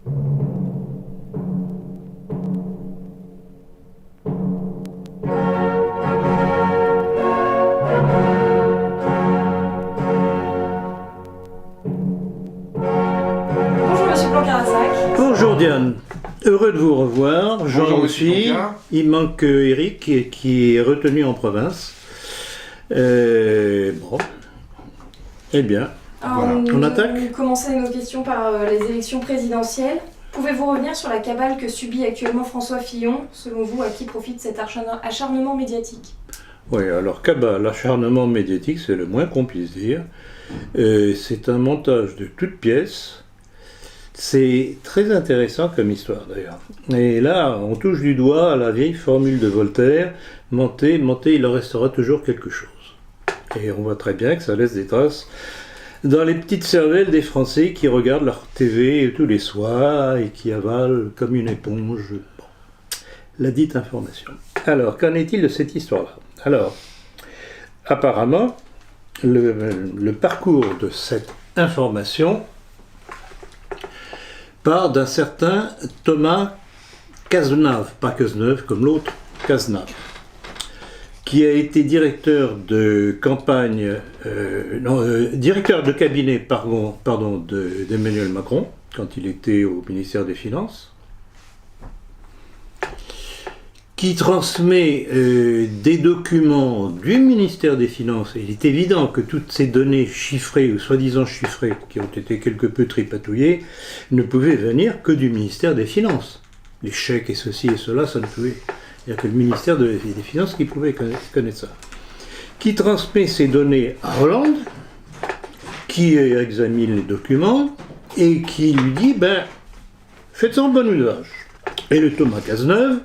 Bonjour Monsieur Blanc-Carasac. Bonjour Diane, heureux de vous revoir. Jean Bonjour, aussi. Il manque Eric qui est retenu en province. Bon, eh bien, Alors, Voilà. On attaque. Nous commençons nos questions par les élections présidentielles. Pouvez-vous revenir sur la cabale que subit actuellement François Fillon? Selon vous, à qui profite cet acharnement médiatique? oui, alors cabale, l'acharnement médiatique, c'est le moins qu'on puisse dire. C'est un montage de toutes pièces. C'est très intéressant comme histoire d'ailleurs. Et là, on touche du doigt à la vieille formule de Voltaire, mentez, mentez, il en restera toujours quelque chose. Et on voit très bien que ça laisse des traces dans les petites cervelles des Français qui regardent leur TV tous les soirs et qui avalent comme une éponge la dite information. Alors, qu'en est-il de cette histoire-là? Alors, apparemment, le parcours de cette information part d'un certain Thomas Cazenave, pas Cazeneuve comme l'autre, Cazenave, qui a été directeur de campagne, directeur de cabinet, pardon, d'Emmanuel Macron, quand il était au ministère des Finances, qui transmet des documents du ministère des Finances. Et il est évident que toutes ces données chiffrées, ou soi-disant chiffrées, qui ont été quelque peu tripatouillées, ne pouvaient venir que du ministère des Finances. Les chèques et ceci et cela, ça ne pouvait... Il n'y a que le ministère des Finances qui pouvait connaître ça. Qui transmet ces données à Hollande, qui examine les documents, et qui lui dit, faites-en bon usage. Et le Thomas Cazeneuve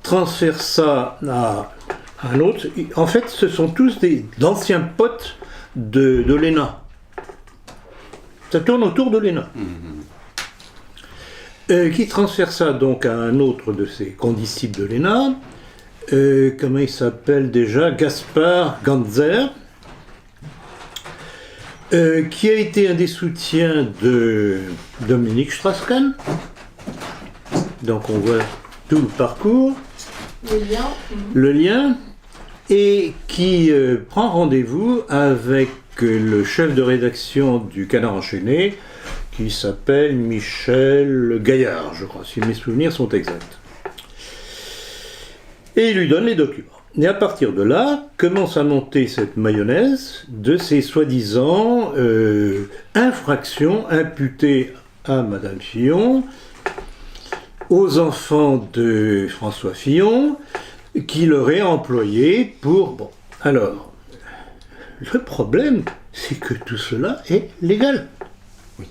transfère ça à un autre. En fait, ce sont tous d'anciens potes de l'ENA. Ça tourne autour de l'ENA. Qui transfère ça donc à un autre de ses condisciples de l'ENA. Comment il s'appelle déjà? Gaspard Ganzer. Qui a été un des soutiens de Dominique Strauss-Kahn. Donc on voit tout le parcours. Le lien, et qui prend rendez-vous avec le chef de rédaction du Canard enchaîné, qui s'appelle Michel Gaillard, je crois, si mes souvenirs sont exacts. Et il lui donne les documents. Et à partir de là, commence à monter cette mayonnaise de ces soi-disant infractions imputées à Madame Fillon, aux enfants de François Fillon, qui l'aurait employé pour... Bon, alors, le problème, c'est que tout cela est légal. Oui.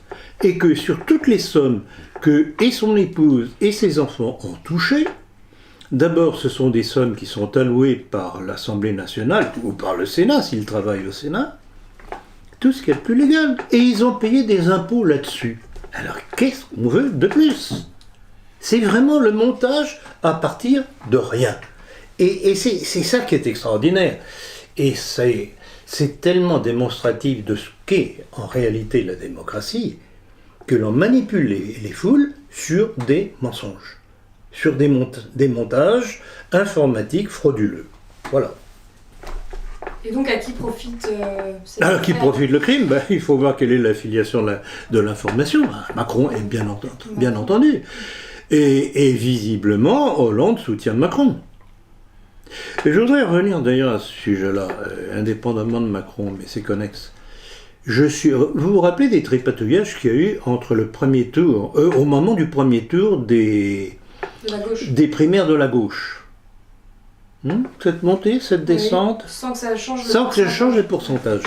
Et que sur toutes les sommes que et son épouse et ses enfants ont touchées, d'abord, ce sont des sommes qui sont allouées par l'Assemblée nationale, ou par le Sénat, s'ils travaillent au Sénat, tout ce qui est plus légal. Et ils ont payé des impôts là-dessus. Alors, qu'est-ce qu'on veut de plus ? C'est vraiment le montage à partir de rien. Et c'est ça qui est extraordinaire. Et c'est tellement démonstratif de ce qu'est en réalité la démocratie que l'on manipule les foules sur des mensonges, sur des montages informatiques frauduleux. Voilà. Et donc à qui profite cette Alors, qui affaire? profite le crime? Il faut voir quelle est l'affiliation de l'information. Macron est bien entendu. Et visiblement, Hollande soutient Macron. Et je voudrais revenir d'ailleurs à ce sujet-là, indépendamment de Macron, mais c'est connexe. Vous vous rappelez des tripatouillages qu'il y a eu entre le premier tour, au moment du premier tour des primaires de la gauche? Cette montée, cette descente, sans que ça change les pourcentages.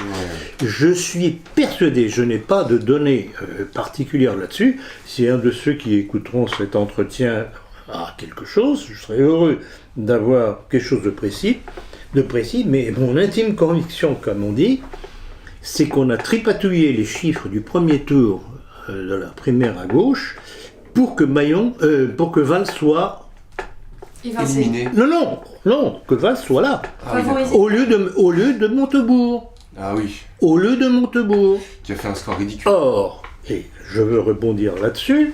Je suis persuadé, je n'ai pas de données particulières là-dessus. Si un de ceux qui écouteront cet entretien a quelque chose, je serais heureux d'avoir quelque chose de précis, mais mon intime conviction, comme on dit, c'est qu'on a tripatouillé les chiffres du premier tour de la primaire à gauche pour que Valls soit éliminé. Non, que Valls soit là. Au lieu de Montebourg. Ah oui. Au lieu de Montebourg. Qui a fait un score ridicule. Or, et je veux rebondir là-dessus,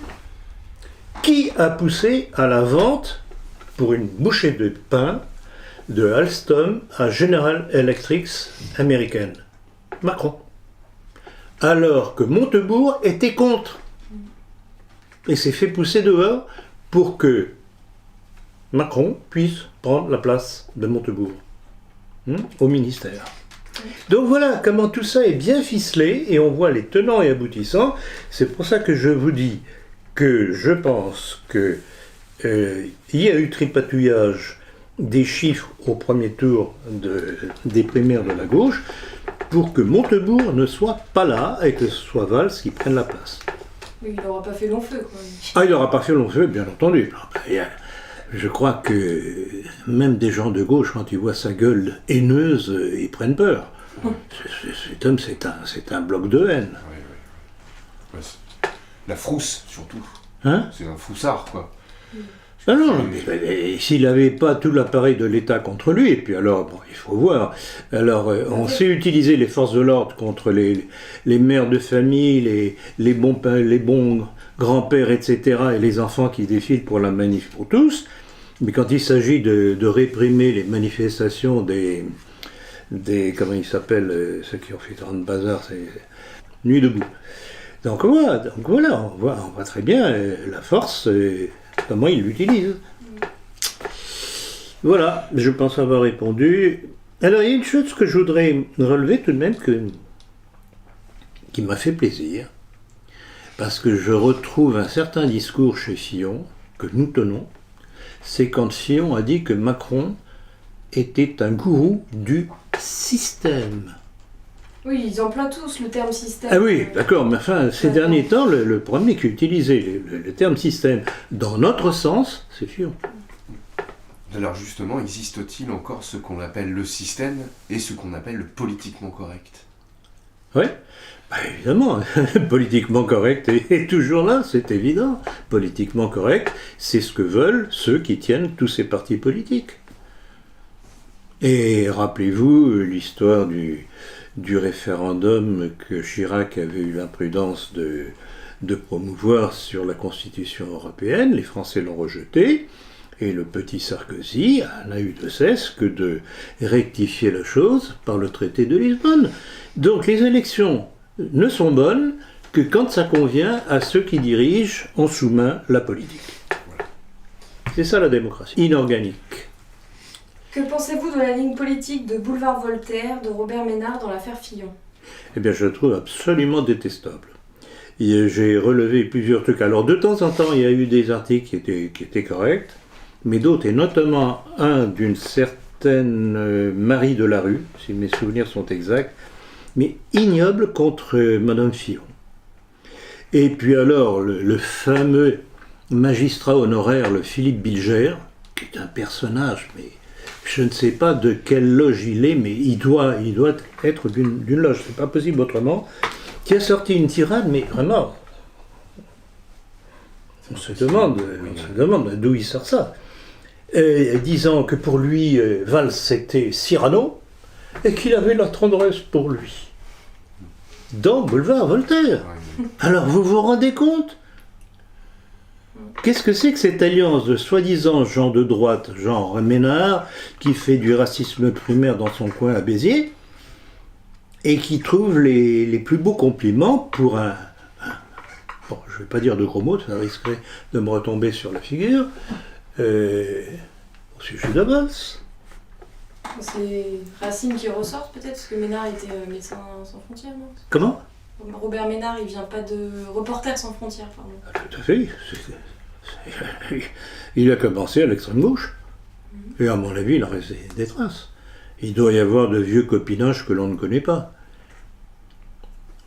Qui a poussé à la vente, pour une bouchée de pain, de Alstom à General Electric américaine? Macron. Alors que Montebourg était contre. Et s'est fait pousser dehors pour que Macron puisse prendre la place de Montebourg au ministère. Donc voilà comment tout ça est bien ficelé et on voit les tenants et aboutissants. C'est pour ça que je vous dis que je pense que il y a eu tripatouillage des chiffres au premier tour des primaires de la gauche pour que Montebourg ne soit pas là et que ce soit Valls qui prenne la place. Oui, il n'aura pas fait long feu, quoi. Ah, il n'aura pas fait long feu, bien entendu. Je crois que même des gens de gauche, quand ils voient sa gueule haineuse, ils prennent peur. Cet homme, c'est un bloc de haine. Ouais. La frousse, surtout. Hein? C'est un froussard, quoi. Ah non, mais s'il n'avait pas tout l'appareil de l'État contre lui, et puis alors, bon, il faut voir. Alors, on sait utiliser les forces de l'ordre contre les mères de famille, les bons grands-pères, etc., et les enfants qui défilent pour la manif pour tous. Mais quand il s'agit de réprimer les manifestations des comment ils s'appellent, ceux qui ont fait tant de bazar, c'est Nuit debout. Donc voilà, on voit très bien la force, comment ils l'utilisent. Voilà, je pense avoir répondu. Alors il y a une chose que je voudrais relever tout de même qui m'a fait plaisir, parce que je retrouve un certain discours chez Fillon, que nous tenons, c'est quand Fillon a dit que Macron était un gourou du système. Oui, ils emploient tous le terme système. Ah oui, d'accord, mais enfin, ces derniers temps, le premier qui a utilisé le terme système dans notre sens, c'est Fillon. Alors justement, existe-t-il encore ce qu'on appelle le système et ce qu'on appelle le politiquement correct? Oui, bah évidemment, politiquement correct est toujours là, c'est évident. Politiquement correct, c'est ce que veulent ceux qui tiennent tous ces partis politiques. Et rappelez-vous l'histoire du référendum que Chirac avait eu l'imprudence de promouvoir sur la Constitution européenne. Les Français l'ont rejeté, et le petit Sarkozy n'a eu de cesse que de rectifier la chose par le traité de Lisbonne. Donc les élections ne sont bonnes que quand ça convient à ceux qui dirigent en sous-main la politique. C'est ça la démocratie, inorganique. Que pensez-vous de la ligne politique de Boulevard Voltaire de Robert Ménard dans l'affaire Fillon? Eh bien, je le trouve absolument détestable. J'ai relevé plusieurs trucs. Alors, de temps en temps, il y a eu des articles qui étaient corrects, mais d'autres, et notamment un d'une certaine Marie Delarue, si mes souvenirs sont exacts, mais ignoble contre Madame Fillon. Et puis alors, le fameux magistrat honoraire, le Philippe Bilger, qui est un personnage, mais je ne sais pas de quelle loge il est, mais il doit être d'une loge, c'est pas possible autrement, qui a sorti une tirade, mais vraiment, on se demande d'où il sort ça. Disant que pour lui, Valls c'était Cyrano, et qu'il avait la tendresse pour lui. Dans Boulevard Voltaire. Alors vous vous rendez compte ? Qu'est-ce que c'est que cette alliance de soi-disant gens de droite, genre Ménard, qui fait du racisme primaire dans son coin à Béziers, et qui trouve les plus beaux compliments pour bon, je ne vais pas dire de gros mots, ça risquerait de me retomber sur la figure, au sujet de Valls. C'est Racine qui ressort peut-être, parce que Ménard était médecin sans frontières, non? Comment ? Robert Ménard, il vient pas de Reporters sans frontières, pardon. Ah, tout à fait. Il a commencé à l'extrême gauche. Et à mon avis, il en reste des traces. Il doit y avoir de vieux copinages que l'on ne connaît pas.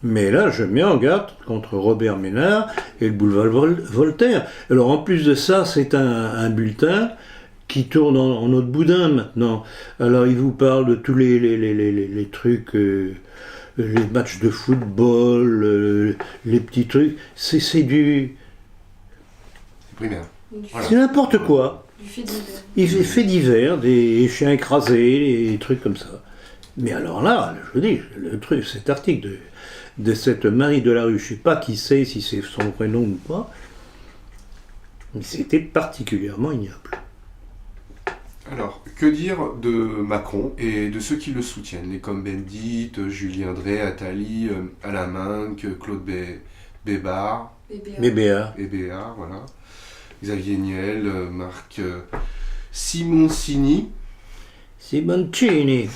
Mais là, je mets en garde contre Robert Ménard et le boulevard Voltaire. Alors en plus de ça, c'est un bulletin qui tourne en autre boudin maintenant. Alors il vous parle de tous les trucs, les matchs de football, les petits trucs. C'est du... Primaire. Voilà. C'est n'importe quoi. Du fait divers. Il fait fait divers, des chiens écrasés, des trucs comme ça. Mais alors là, je vous dis, le truc, cet article de cette Marie Delarue, je ne sais pas qui c'est, si c'est son prénom ou pas, Mais c'était particulièrement ignoble. Alors, que dire de Macron et de ceux qui le soutiennent, les Cohn-Bendit, Julien Drey, Attali, Alain Minck, Claude Bébard, BBA. voilà, Xavier Niel, Marc Simoncini, Simoncini.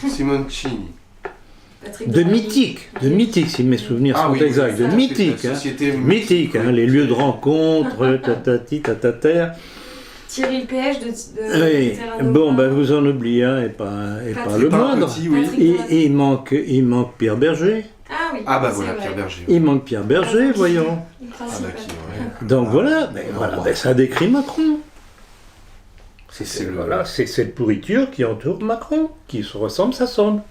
Patrick De Drahi. mythique, si mes souvenirs sont exacts, de la mythique. société Mythique, hein, les lieux de rencontre, tatati, tatater. Thierry Ph de Oui. Terra Nova. Bon, ben vous en oubliez un et pas Patrick le Pas moindre. petit, oui. Patrick Et il manque Pierre Berger. Ah oui. Ah bah c'est voilà, vrai. Pierre Berger. Il manque Pierre Berger, voyons. Le Ah principal. bah qui, ouais. Donc Ah, voilà, bon. ben, ça décrit Macron. C'est C'est cette pourriture qui entoure Macron, qui se ressemble, ça semble.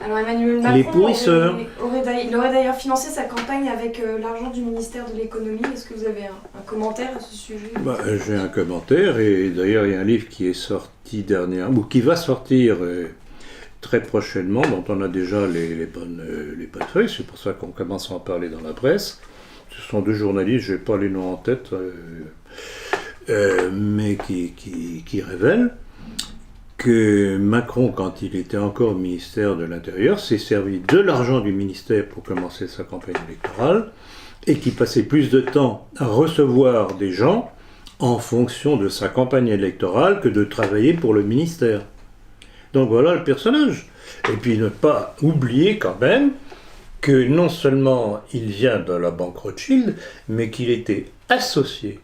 Alors Emmanuel Les Macron pourrisseurs. il aurait d'ailleurs financé sa campagne avec l'argent du ministère de l'économie. Est-ce que vous avez un commentaire à ce sujet? J'ai un commentaire, et d'ailleurs il y a un livre qui est sorti dernièrement, ou qui va sortir très prochainement, dont on a déjà les bonnes feuilles, c'est pour ça qu'on commence à en parler dans la presse. Ce sont deux journalistes, je n'ai pas les noms en tête, mais qui révèlent que Macron, quand il était encore au ministère de l'Intérieur, s'est servi de l'argent du ministère pour commencer sa campagne électorale, et qui passait plus de temps à recevoir des gens en fonction de sa campagne électorale que de travailler pour le ministère. Donc voilà le personnage. Et puis ne pas oublier quand même que non seulement il vient de la banque Rothschild, mais qu'il était associé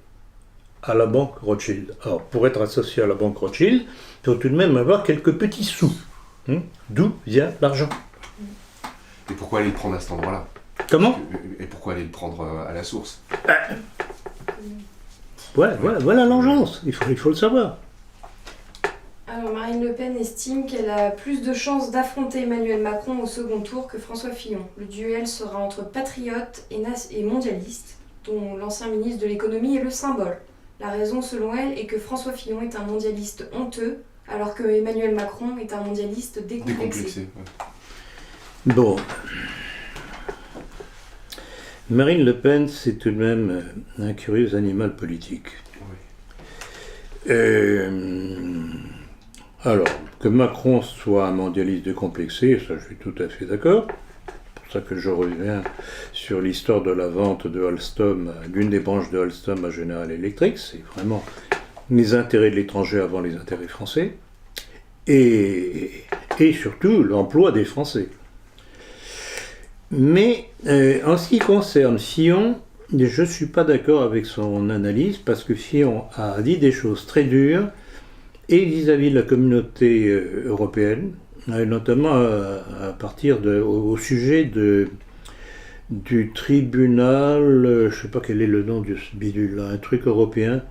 à la banque Rothschild. Alors pour être associé à la banque Rothschild, il faut tout de même avoir quelques petits sous. D'où vient l'argent? Et pourquoi aller le prendre à cet endroit-là? Comment? Et pourquoi aller le prendre à la source? Voilà l'engeance, il faut le savoir. Alors Marine Le Pen estime qu'elle a plus de chances d'affronter Emmanuel Macron au second tour que François Fillon. Le duel sera entre patriotes et mondialistes, dont l'ancien ministre de l'économie est le symbole. La raison, selon elle, est que François Fillon est un mondialiste honteux, alors que Emmanuel Macron est un mondialiste décomplexé. Ouais. Bon. Marine Le Pen, c'est tout de même un curieux animal politique. Oui. Alors, que Macron soit un mondialiste décomplexé, ça je suis tout à fait d'accord. C'est pour ça que je reviens sur l'histoire de la vente de Alstom, l'une des branches de Alstom à General Electric. C'est vraiment les intérêts de l'étranger avant les intérêts français. Et surtout l'emploi des Français. Mais en ce qui concerne Fillon, je ne suis pas d'accord avec son analyse, parce que Fillon a dit des choses très dures, et vis-à-vis de la communauté européenne, notamment à partir au sujet du tribunal, je ne sais pas quel est le nom de ce bidule-là, un truc européen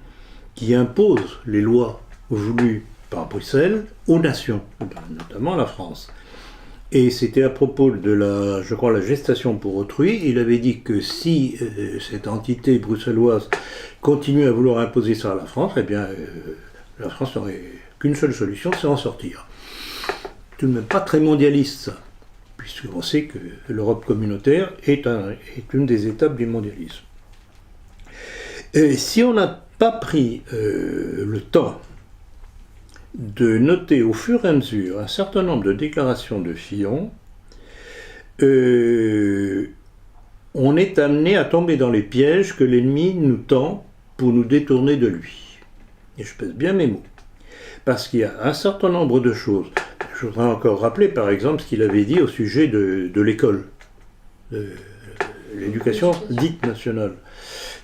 qui impose les lois voulues par Bruxelles aux nations, notamment la France. Et c'était à propos de la gestation pour autrui. Il avait dit que si cette entité bruxelloise continue à vouloir imposer ça à la France, eh bien la France n'aurait qu'une seule solution, c'est en sortir. Tout de même pas très mondialiste ça, puisqu'on sait que l'Europe communautaire est une des étapes du mondialisme. Et si on n'a pas pris le temps de noter au fur et à mesure un certain nombre de déclarations de Fillon, on est amené à tomber dans les pièges que l'ennemi nous tend pour nous détourner de lui. Et je pèse bien mes mots. Parce qu'il y a un certain nombre de choses. Je voudrais encore rappeler par exemple ce qu'il avait dit au sujet de l'école, de l'éducation dite nationale.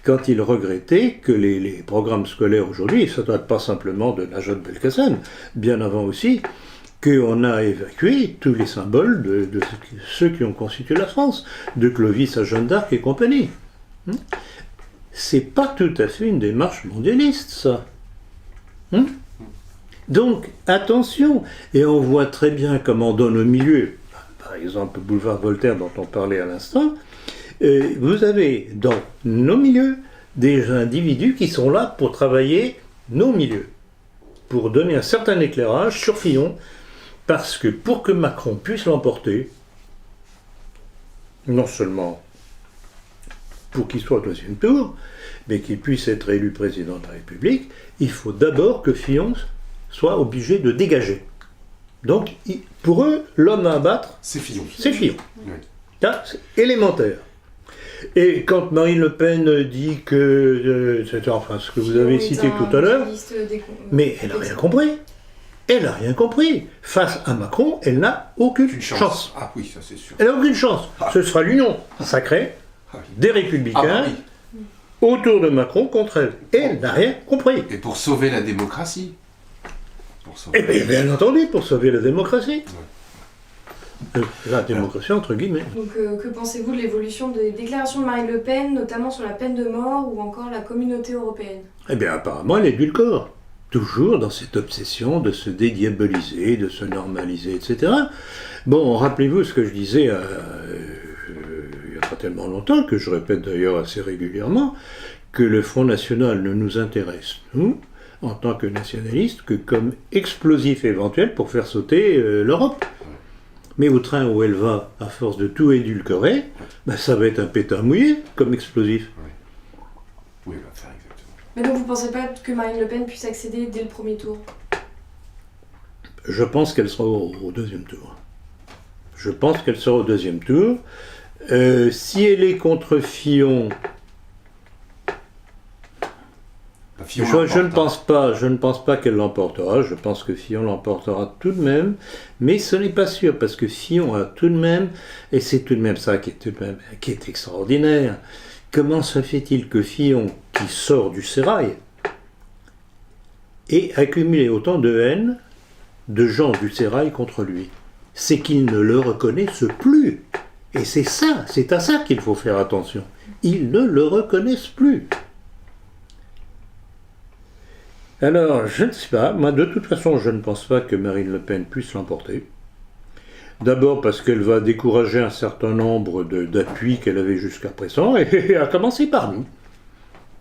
Quand il regrettait que les programmes scolaires aujourd'hui, ça ne date pas simplement de Najat Belkacem, bien avant aussi, qu'on a évacué tous les symboles de ceux qui ont constitué la France, de Clovis à Jeanne d'Arc et compagnie. C'est pas tout à fait une démarche mondialiste, ça. Donc, attention, et on voit très bien comment dans nos milieux, par exemple le boulevard Voltaire dont on parlait à l'instant, vous avez dans nos milieux des individus qui sont là pour travailler nos milieux, pour donner un certain éclairage sur Fillon, parce que pour que Macron puisse l'emporter, non seulement pour qu'il soit au deuxième tour, mais qu'il puisse être élu président de la République, il faut d'abord que Fillon soit obligé de dégager. Donc, pour eux, l'homme à abattre, C'est Fillon. c'est Fillon. Oui. Ça, c'est élémentaire. Et quand Marine Le Pen dit que, c'est enfin ce que vous avez cité tout à l'heure, mais elle n'a rien compris. Elle n'a rien compris. Face à Macron, elle n'a aucune chance. Ah oui, ça c'est sûr. Elle n'a aucune chance. Ah. Ce sera l'union sacrée Ah oui. des Républicains Ah bah oui. autour de Macron contre elle. Et elle n'a rien compris. Et pour sauver la démocratie. Pour Et sauver bien entendu, pour sauver la démocratie. La démocratie, entre guillemets. Donc, que pensez-vous de l'évolution des déclarations de Marine Le Pen, notamment sur la peine de mort ou encore la communauté européenne? Eh bien, apparemment, elle édulcore. Toujours dans cette obsession de se dédiaboliser, de se normaliser, etc. Bon, rappelez-vous ce que je disais il n'y a pas tellement longtemps, que je répète d'ailleurs assez régulièrement, que le Front National ne nous intéresse, nous, en tant que nationalistes, que comme explosif éventuel pour faire sauter l'Europe. Mais au train où elle va, à force de tout édulcorer, ben, ça va être un pétard mouillé comme explosif. Oui, elle va faire exactement. Mais donc vous ne pensez pas que Marine Le Pen puisse accéder dès le premier tour? Je pense qu'elle sera au deuxième tour. Je pense qu'elle sera au deuxième tour. Si elle est contre Fillon, Fillon je ne pense pas qu'elle l'emportera. Je pense que Fillon l'emportera tout de même, mais ce n'est pas sûr parce que Fillon a tout de même, et c'est tout de même ça qui est extraordinaire. Comment se fait-il que Fillon, qui sort du sérail, ait accumulé autant de haine de gens du sérail contre lui? C'est qu'ils ne le reconnaissent plus. Et c'est à ça qu'il faut faire attention. Ils ne le reconnaissent plus. Alors, je ne sais pas, moi de toute façon, je ne pense pas que Marine Le Pen puisse l'emporter. D'abord parce qu'elle va décourager un certain nombre d'appuis qu'elle avait jusqu'à présent, et à commencer par nous.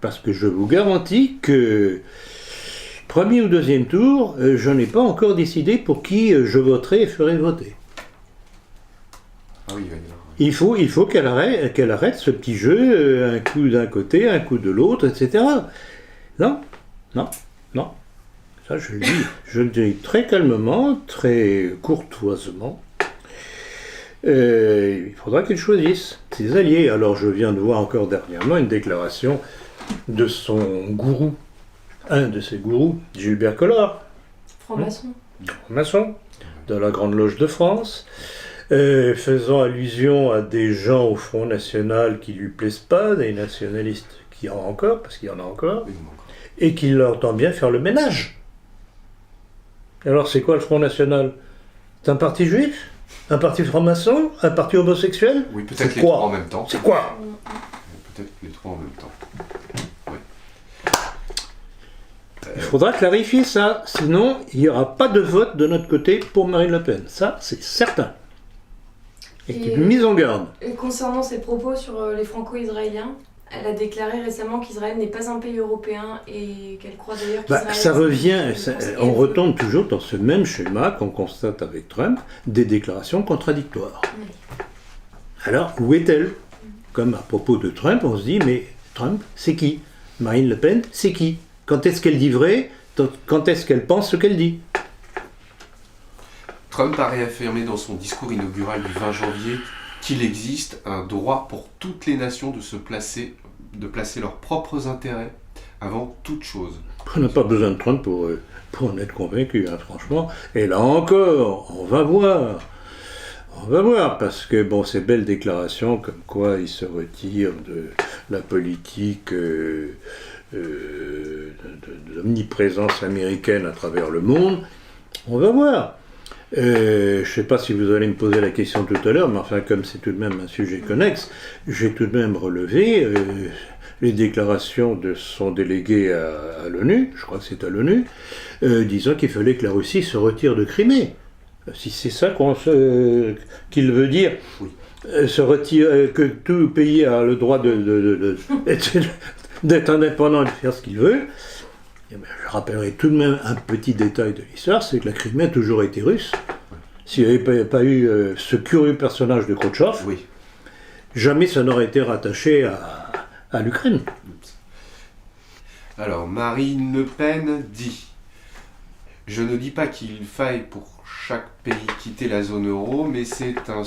Parce que je vous garantis que, premier ou deuxième tour, je n'ai pas encore décidé pour qui je voterai et ferai voter. Ah oui, il va y avoir. Il faut qu'elle arrête ce petit jeu, un coup d'un côté, un coup de l'autre, etc. Non. Ça, je le dis très calmement, très courtoisement. Il faudra qu'elle choisisse ses alliés. Alors, je viens de voir encore dernièrement une déclaration de son gourou, un de ses gourous, Gilbert Collard. Franc-maçon. Maçon, de la Grande Loge de France. Faisant allusion à des gens au Front National qui lui plaisent pas, des nationalistes qui en ont encore, parce qu'il y en a encore, et qu'il entend bien faire le ménage. Alors c'est quoi le Front National? C'est un parti juif? Un parti franc-maçon? Un parti homosexuel? Oui, peut-être c'est les quoi? trois en même temps. C'est quoi? Peut-être les trois en même temps. Oui. Il faudra clarifier ça, sinon il n'y aura pas de vote de notre côté pour Marine Le Pen. Ça, c'est certain. Et une mise en garde. Et concernant ses propos sur les franco-israéliens, elle a déclaré récemment qu'Israël n'est pas un pays européen et qu'elle croit d'ailleurs qu'Israël... Ça revient, on retombe toujours dans ce même schéma qu'on constate avec Trump, des déclarations contradictoires. Oui. Alors, où est-elle? Comme à propos de Trump, on se dit, mais Trump, c'est qui? Marine Le Pen, c'est qui? Quand est-ce qu'elle dit vrai? Quand est-ce qu'elle pense ce qu'elle dit? Trump a réaffirmé dans son discours inaugural du 20 janvier qu'il existe un droit pour toutes les nations de placer leurs propres intérêts avant toute chose. On n'a pas besoin de Trump pour en être convaincu, hein, franchement. Et là encore, on va voir. On va voir, parce que bon, ces belles déclarations comme quoi il se retire de la politique d'omniprésence américaine à travers le monde, on va voir. Je ne sais pas si vous allez me poser la question tout à l'heure, mais enfin, comme c'est tout de même un sujet connexe, j'ai tout de même relevé les déclarations de son délégué à l'ONU, je crois que c'est à l'ONU, disant qu'il fallait que la Russie se retire de Crimée. Si c'est ça qu'il veut dire, oui. Se retire, que tout pays a le droit d'être indépendant et de faire ce qu'il veut. Eh bien, je rappellerai tout de même un petit détail de l'histoire, c'est que la Crimée a toujours été russe. S'il n'y avait pas eu ce curieux personnage de Khrouchtchev, oui. jamais ça n'aurait été rattaché à l'Ukraine. Alors, Marine Le Pen dit « Je ne dis pas qu'il faille pour chaque pays quitter la zone euro, mais c'est un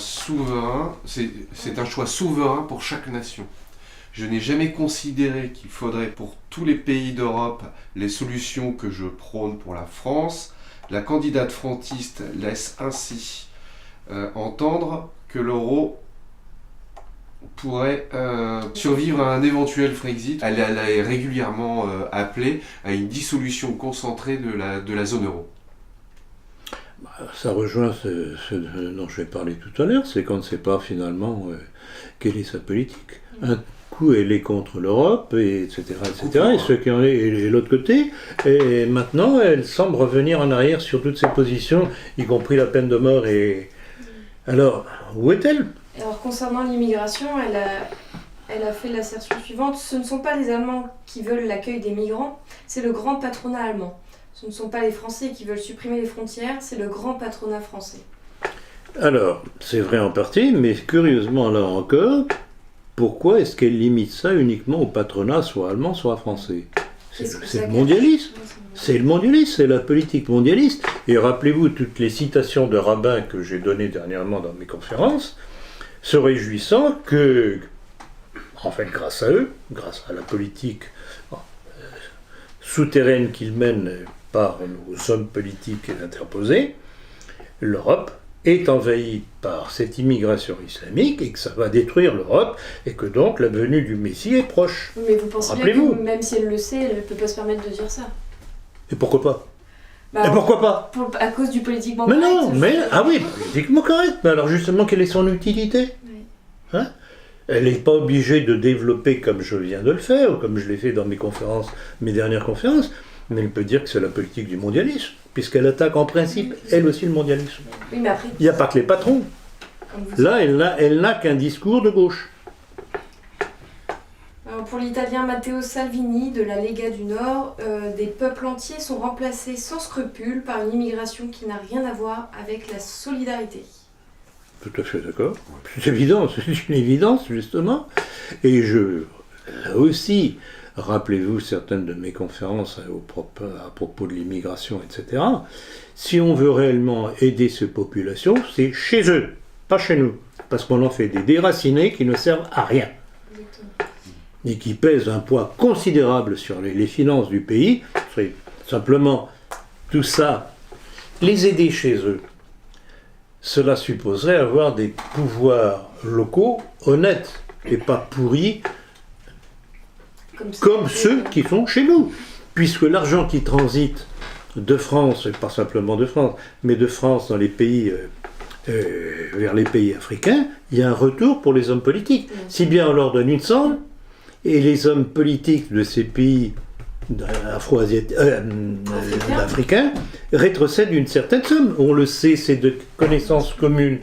choix souverain pour chaque nation. Je n'ai jamais considéré qu'il faudrait pour tous les pays d'Europe les solutions que je prône pour la France. La candidate frontiste laisse ainsi entendre que l'euro pourrait survivre à un éventuel Frexit. Elle est régulièrement appelée à une dissolution concentrée de la zone euro. » Ça rejoint ce dont je vais parler tout à l'heure, c'est qu'on ne sait pas finalement quelle est sa politique. Un coup elle est contre l'Europe, et etc. Et ceux qui en est et l'autre côté, et maintenant elle semble revenir en arrière sur toutes ses positions, y compris la peine de mort. Et alors, où est-elle ? Alors concernant l'immigration, elle a fait l'assertion suivante: ce ne sont pas les Allemands qui veulent l'accueil des migrants, c'est le grand patronat allemand. Ce ne sont pas les Français qui veulent supprimer les frontières, c'est le grand patronat français. Alors, c'est vrai en partie, mais curieusement là encore, pourquoi est-ce qu'elle limite ça uniquement au patronat, soit allemand, soit français ? C'est le mondialisme. C'est le mondialisme, c'est la politique mondialiste. Et rappelez-vous toutes les citations de rabbins que j'ai données dernièrement dans mes conférences, se réjouissant que, en fait, grâce à eux, grâce à la politique souterraine qu'ils mènent par nos hommes politiques interposés, l'Europe est envahie par cette immigration islamique et que ça va détruire l'Europe et que donc la venue du Messie est proche. Mais vous pensez bien que même si elle le sait, elle ne peut pas se permettre de dire ça. Et pourquoi pas ? Et pourquoi pas ? À cause du politiquement correct. Mais non, ah oui, politiquement correct. Mais alors justement, quelle est son utilité ? Oui. Elle n'est pas obligée de développer comme je viens de le faire, ou comme je l'ai fait dans mes dernières conférences, mais elle peut dire que c'est la politique du mondialisme, puisqu'elle attaque en principe, elle aussi, le mondialisme. Oui, mais après, il n'y a pas que les patrons. Là, elle n'a qu'un discours de gauche. Alors pour l'italien Matteo Salvini de la Lega du Nord, des peuples entiers sont remplacés sans scrupule par une immigration qui n'a rien à voir avec la solidarité. Tout à fait d'accord. C'est évident, c'est une évidence, justement. Et là aussi, rappelez-vous certaines de mes conférences à propos de l'immigration, etc. Si on veut réellement aider ces populations, c'est chez eux, pas chez nous. Parce qu'on en fait des déracinés qui ne servent à rien. Exactement. Et qui pèsent un poids considérable sur les finances du pays. C'est simplement tout ça, les aider chez eux. Cela supposerait avoir des pouvoirs locaux honnêtes et pas pourris comme ceux qui sont chez nous. Puisque l'argent qui transite de France, et pas simplement de France, mais de France dans les pays, vers les pays africains, il y a un retour pour les hommes politiques. Si bien on leur donne une somme, et les hommes politiques de ces pays africains rétrocèdent une certaine somme. On le sait, c'est de connaissances communes.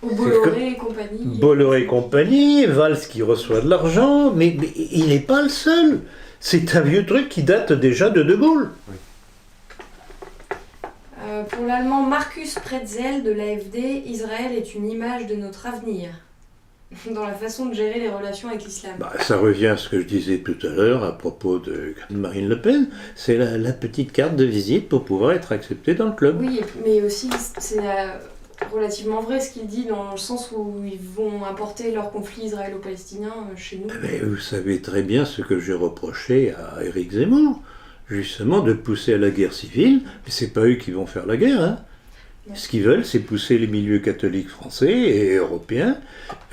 Bolloré et compagnie. Bolloré et compagnie, Valls qui reçoit de l'argent, mais il n'est pas le seul. C'est un vieux truc qui date déjà de Gaulle. Oui. Pour l'allemand Markus Pretzel de l'AfD, Israël est une image de notre avenir. Dans la façon de gérer les relations avec l'islam. Ça revient à ce que je disais tout à l'heure à propos de Marine Le Pen. C'est la petite carte de visite pour pouvoir être accepté dans le club. Oui, mais aussi c'est relativement vrai ce qu'il dit dans le sens où ils vont importer leur conflit israélo-palestinien chez nous. Mais vous savez très bien ce que j'ai reproché à Éric Zemmour, justement de pousser à la guerre civile. Mais c'est pas eux qui vont faire la guerre, hein. Ce qu'ils veulent, c'est pousser les milieux catholiques français et européens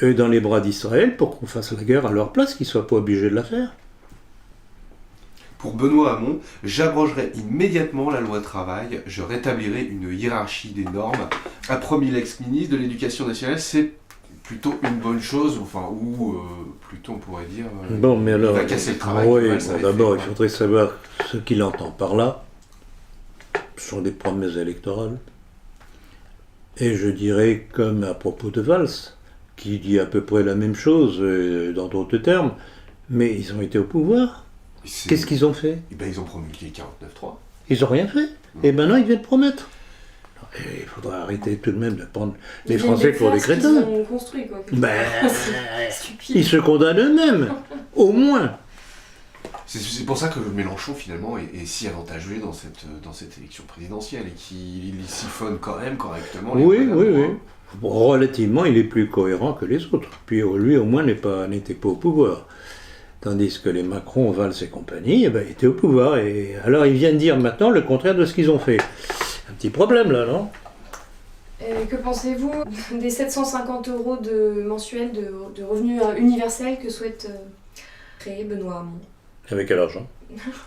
dans les bras d'Israël pour qu'on fasse la guerre à leur place, qu'ils ne soient pas obligés de la faire. Pour Benoît Hamon, j'abrogerai immédiatement la loi travail, je rétablirai une hiérarchie des normes. A promis l'ex-ministre de l'Éducation nationale, c'est plutôt une bonne chose, plutôt on pourrait dire, bon, mais alors, il va casser le travail. Oui, d'abord, il faudrait savoir ce qu'il entend par là. Ce sont des promesses électorales. Et je dirais, comme à propos de Valls, qui dit à peu près la même chose, dans d'autres termes, mais ils ont été au pouvoir. Qu'est-ce qu'ils ont fait ? Ils ont promulgué 49.3. Ils n'ont rien fait. Et maintenant, ils viennent promettre. Et il faudrait arrêter tout de même de prendre les Ils viennent Français pour des faire ce crétins. qu'ils ont construit, quoi. Ben, C'est stupide. ils se condamnent eux-mêmes, au moins. C'est pour ça que Mélenchon, finalement, est si avantageux dans cette élection présidentielle et qu'il siphonne quand même correctement les Oui, voix oui, d'amour, oui. hein. Bon, relativement, il est plus cohérent que les autres. Puis lui, au moins, n'était pas au pouvoir. Tandis que les Macron, Valls et compagnie, étaient au pouvoir. Et alors, ils viennent dire maintenant le contraire de ce qu'ils ont fait. Un petit problème, là, non? Et que pensez-vous des 750 € mensuels de revenus universels que souhaite créer Benoît Hamon? Avec quel argent?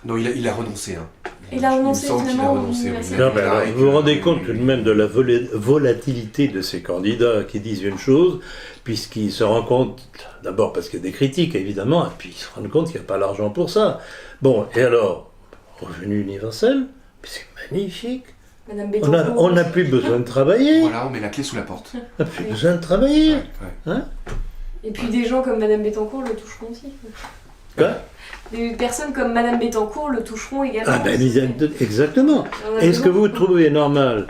Non, il a renoncé. Hein. Il a renoncé, me semble qu'il a finalement, renoncé. au Oui. universel. Non, alors, déclaré vous vous que- rendez compte tout de même de la volatilité de ces candidats qui disent une chose, puisqu'ils se rendent compte, d'abord parce qu'il y a des critiques évidemment, et puis ils se rendent compte qu'il n'y a pas l'argent pour ça. Bon, et alors, revenu universel, c'est magnifique. Madame On Bettencourt. n'a plus besoin de travailler. Voilà, on met la clé sous la porte. On n'a plus besoin de travailler. Ouais, ouais. Et puis des gens comme Madame Bettencourt le toucheront aussi. Quoi? Des personnes comme Madame Bettencourt le toucheront également. Ah ben exactement. On a Est-ce que besoin. vous trouvez normal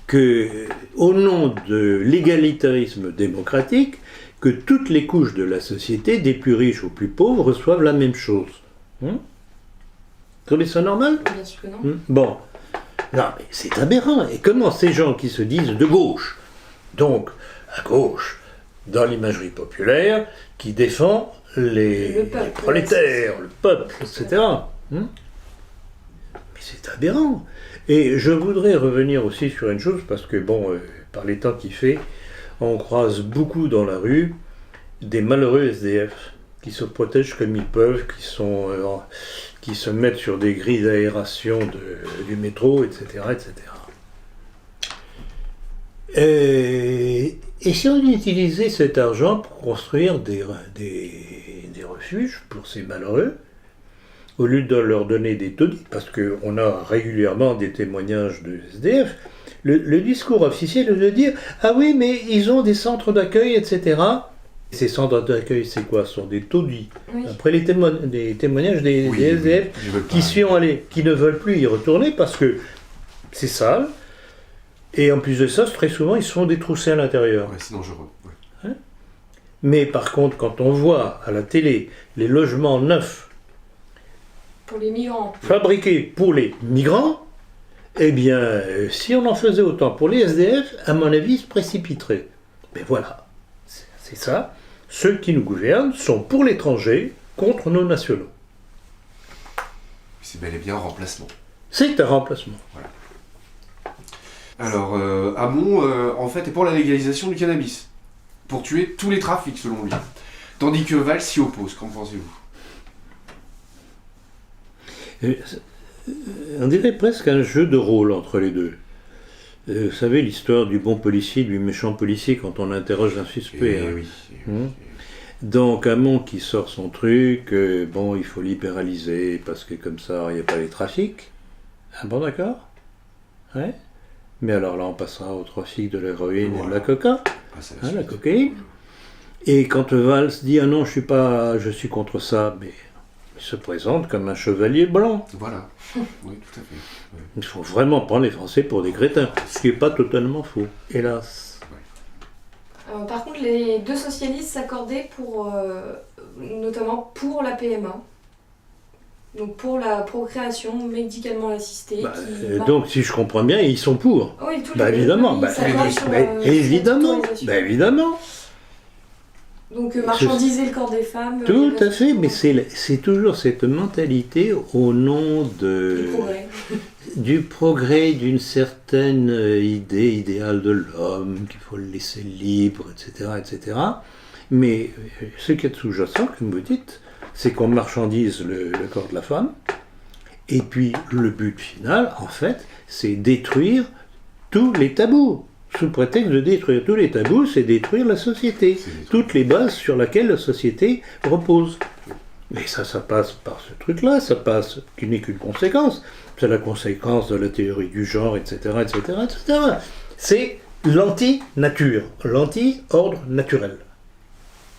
que, au nom de l'égalitarisme démocratique, que toutes les couches de la société, des plus riches aux plus pauvres, reçoivent la même chose? Vous trouvez ça normal? Bien sûr que non. Bon. Non, mais c'est aberrant. Et comment ces gens qui se disent de gauche, donc à gauche, dans l'imagerie populaire, qui défend les peuple, prolétaires, le peuple, etc. Mais c'est aberrant. Et je voudrais revenir aussi sur une chose, parce que, bon, par les temps qu'il fait, on croise beaucoup dans la rue des malheureux SDF qui se protègent comme ils peuvent, qui se mettent sur des grilles d'aération du métro, etc., etc. Et si on utilisait cet argent pour construire des refuges pour ces malheureux, au lieu de leur donner des taudis, parce qu'on a régulièrement des témoignages de SDF, le discours officiel est de dire « Ah oui, mais ils ont des centres d'accueil, etc. » Ces centres d'accueil, c'est quoi? Ce sont des taudis. Oui. Après les témoignages des Oui, SDF ils veulent pas. qui ne veulent plus y retourner parce que c'est sale. Et en plus de ça, très souvent, ils se font détrousser à l'intérieur. Ouais, c'est dangereux. Ouais. Mais par contre, quand on voit à la télé les logements neufs Pour les migrants. fabriqués pour les migrants, eh bien, si on en faisait autant pour les SDF, à mon avis, ils se précipiteraient. Mais voilà, c'est ça. Ceux qui nous gouvernent sont pour l'étranger contre nos nationaux. C'est bel et bien un remplacement. C'est un remplacement. Alors, Hamon, en fait, est pour la légalisation du cannabis. Pour tuer tous les trafics, selon lui. Tandis que Valls s'y oppose. Qu'en pensez-vous? On dirait presque un jeu de rôle entre les deux. Vous savez l'histoire du bon policier, du méchant policier quand on interroge un suspect. Eh Hein. oui. Donc Hamon qui sort son truc, bon il faut libéraliser parce que comme ça il n'y a pas les trafics. Ah bon d'accord? Ouais. Mais alors là on passera au trafic de l'héroïne et de la coca, Ah, c'est la suite. cocaïne. Et quand Valls dit ah non je suis contre ça, mais il se présente comme un chevalier blanc. Voilà. Oui, tout à fait. Ouais. Il faut vraiment prendre les Français pour des crétins, ce qui n'est pas totalement faux, hélas. Par contre, les deux socialistes s'accordaient pour, notamment pour la PMA. Donc pour la procréation médicalement assistée. Donc si je comprends bien, ils sont pour. Oui, tous les Bah deux. évidemment, Oui, bah, ils s'accordent sur, évidemment, cette autorisation. bah, évidemment. Donc marchandiser le corps des femmes. Tout les à fait, mais associations. c'est toujours cette mentalité au nom Du progrès. du progrès, d'une certaine idéale de l'homme, qu'il faut le laisser libre, etc. etc. Mais ce qui est sous-jacent, comme vous dites, c'est qu'on marchandise le corps de la femme, et puis le but final, en fait, c'est détruire tous les tabous. Sous prétexte de détruire tous les tabous, c'est détruire la société, toutes les bases sur lesquelles la société repose. Mais ça passe par ce truc-là, ça passe, qui n'est qu'une conséquence. C'est la conséquence de la théorie du genre, etc., etc., etc. C'est l'anti-nature, l'anti-ordre naturel.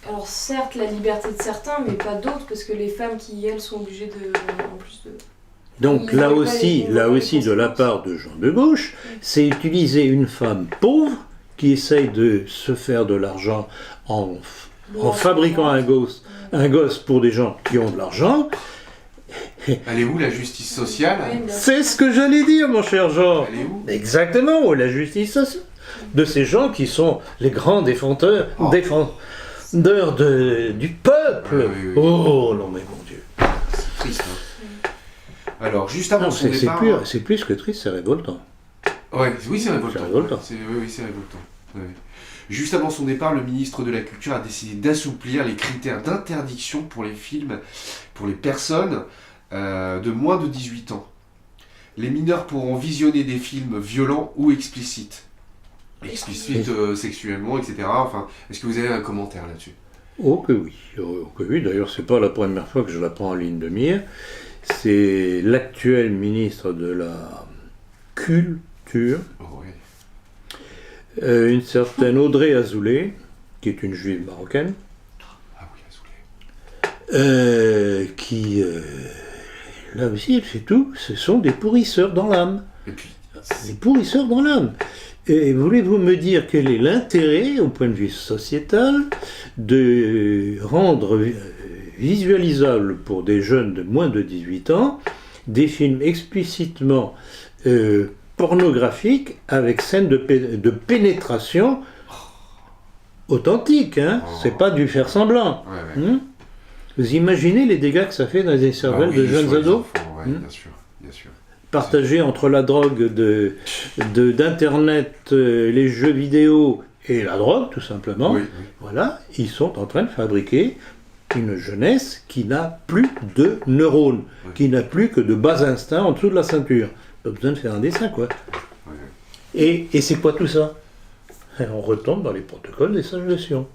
Alors certes, la liberté de certains, mais pas d'autres, parce que les femmes qui, elles, sont obligées de... En plus de... Donc Ils là veulent pas aussi, les- là les aussi de la conséquences. part de Jean de Gauche, c'est utiliser une femme pauvre qui essaye de se faire de l'argent en fabriquant un gosse pour des gens qui ont de l'argent. Elle est où la justice sociale? Oui, bien C'est sûr. ce que j'allais dire, mon cher Jean. Elle est où? Exactement, la justice sociale. De ces gens qui sont les grands défendeurs du peuple. Oui, oui, oui. Oh non mais mon Dieu. C'est triste. Hein. Alors, juste avant Non, son c'est départ... plus que triste, c'est révoltant. Ouais, oui, c'est révoltant. C'est révoltant. Oui, c'est révoltant. Ouais. Juste avant son départ, le ministre de la Culture a décidé d'assouplir les critères d'interdiction pour les films, pour les personnes de moins de 18 ans. Les mineurs pourront visionner des films violents ou explicites. Explicites sexuellement, etc. Enfin, est-ce que vous avez un commentaire là-dessus? Oh que oui, D'ailleurs, c'est pas la première fois que je la prends en ligne de mire. C'est l'actuel ministre de la Culture, Oh, ouais. une certaine Audrey Azoulay, qui est une juive marocaine, Ah oui, Azoulay. qui, là aussi, elle fait tout. Ce sont des pourrisseurs dans l'âme. Et puis, Des pourrisseurs dans l'âme. Et voulez-vous me dire quel est l'intérêt, au point de vue sociétal, de rendre visualisable pour des jeunes de moins de 18 ans des films explicitement pornographiques avec scènes de pénétration authentique, hein? C'est pas du faire semblant. ouais, ouais. Vous imaginez les dégâts que ça fait dans les cervelles de jeunes sur les ados enfants, ouais, bien sûr, bien sûr. partagés entre la drogue d'Internet, les jeux vidéo et la drogue, tout simplement. Oui, oui. Voilà, ils sont en train de fabriquer une jeunesse qui n'a plus de neurones, Oui. qui n'a plus que de bas instincts en dessous de la ceinture. Pas besoin de faire un dessin, quoi. Ouais. Et c'est quoi tout ça? On retombe dans les protocoles des sages de Sion.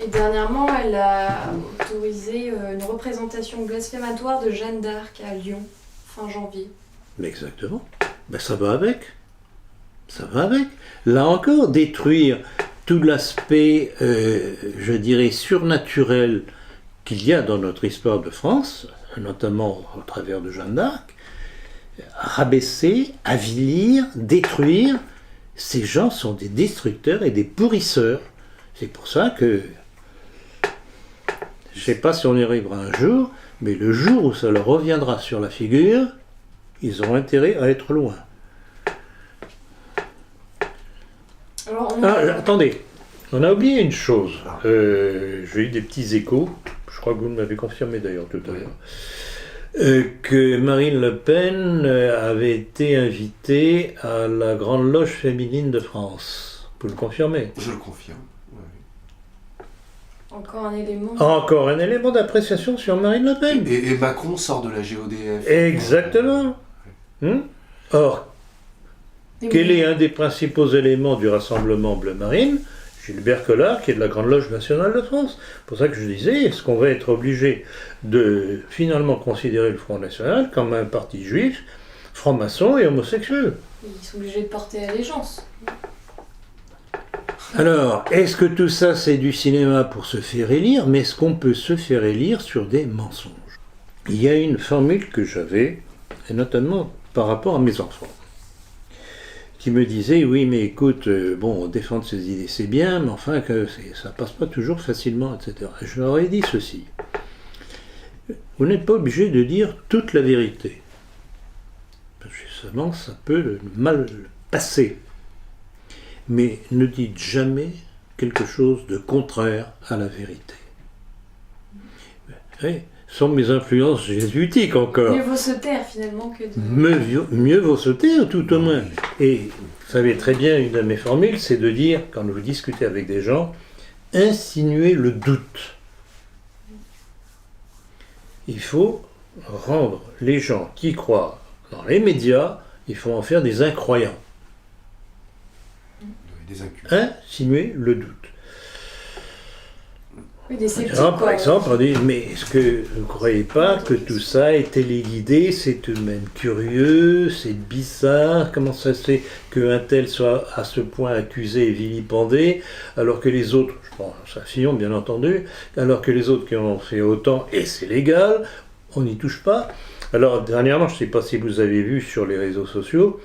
Et dernièrement, elle a autorisé une représentation blasphématoire de Jeanne d'Arc à Lyon, fin janvier. Mais exactement. Ben, ça va avec. Ça va avec. Là encore, détruire tout l'aspect, je dirais, surnaturel qu'il y a dans notre histoire de France, notamment au travers de Jeanne d'Arc, rabaisser, avilir, détruire, ces gens sont des destructeurs et des pourrisseurs. C'est pour ça que, je ne sais pas si on y arrivera un jour, mais le jour où ça leur reviendra sur la figure, ils ont intérêt à être loin. Alors, Attendez, on a oublié une chose. J'ai eu des petits échos, je crois que vous m'avez confirmé d'ailleurs tout à l'heure, que Marine Le Pen avait été invitée à la Grande Loge féminine de France. Vous le confirmez? Je le confirme. Ouais. encore un élément. Encore un élément d'appréciation sur Marine Le Pen. Et Macron sort de la GODF. Exactement. Or, Mais quel oui. est un des principaux éléments du Rassemblement Bleu Marine? Gilbert Collard, qui est de la Grande Loge nationale de France. C'est pour ça que je disais, est-ce qu'on va être obligé de finalement considérer le Front National comme un parti juif, franc-maçon et homosexuel? Ils sont obligés de porter allégeance. Alors, est-ce que tout ça c'est du cinéma pour se faire élire, mais est-ce qu'on peut se faire élire sur des mensonges? Il y a une formule que j'avais, et notamment par rapport à mes enfants, qui me disaient, oui mais écoute, bon, défendre ses idées c'est bien, mais enfin que ça passe pas toujours facilement, etc. Et je leur ai dit ceci, vous n'êtes pas obligé de dire toute la vérité, parce que justement ça peut mal passer. Mais ne dites jamais quelque chose de contraire à la vérité. Ce sont mes influences jésuitiques encore. Mieux vaut se taire finalement que de. Mieux vaut se taire, tout au moins. Et vous savez très bien, une de mes formules, c'est de dire, quand vous discutez avec des gens, insinuer le doute. Il faut rendre les gens qui croient dans les médias, il faut en faire des incroyants. Des incubes. Insinuer le doute. Oui, des sceptiques, Par quoi. exemple, on dit, mais est-ce que vous ne croyez pas que tout ça a été téléguidé? C'est tout de même curieux, c'est bizarre, comment ça se fait qu'un tel soit à ce point accusé et vilipendé, alors que les autres, je pense à Fillon bien entendu, alors que les autres qui en ont fait autant, et c'est légal, on n'y touche pas. Alors, dernièrement, je ne sais pas si vous avez vu sur les réseaux sociaux,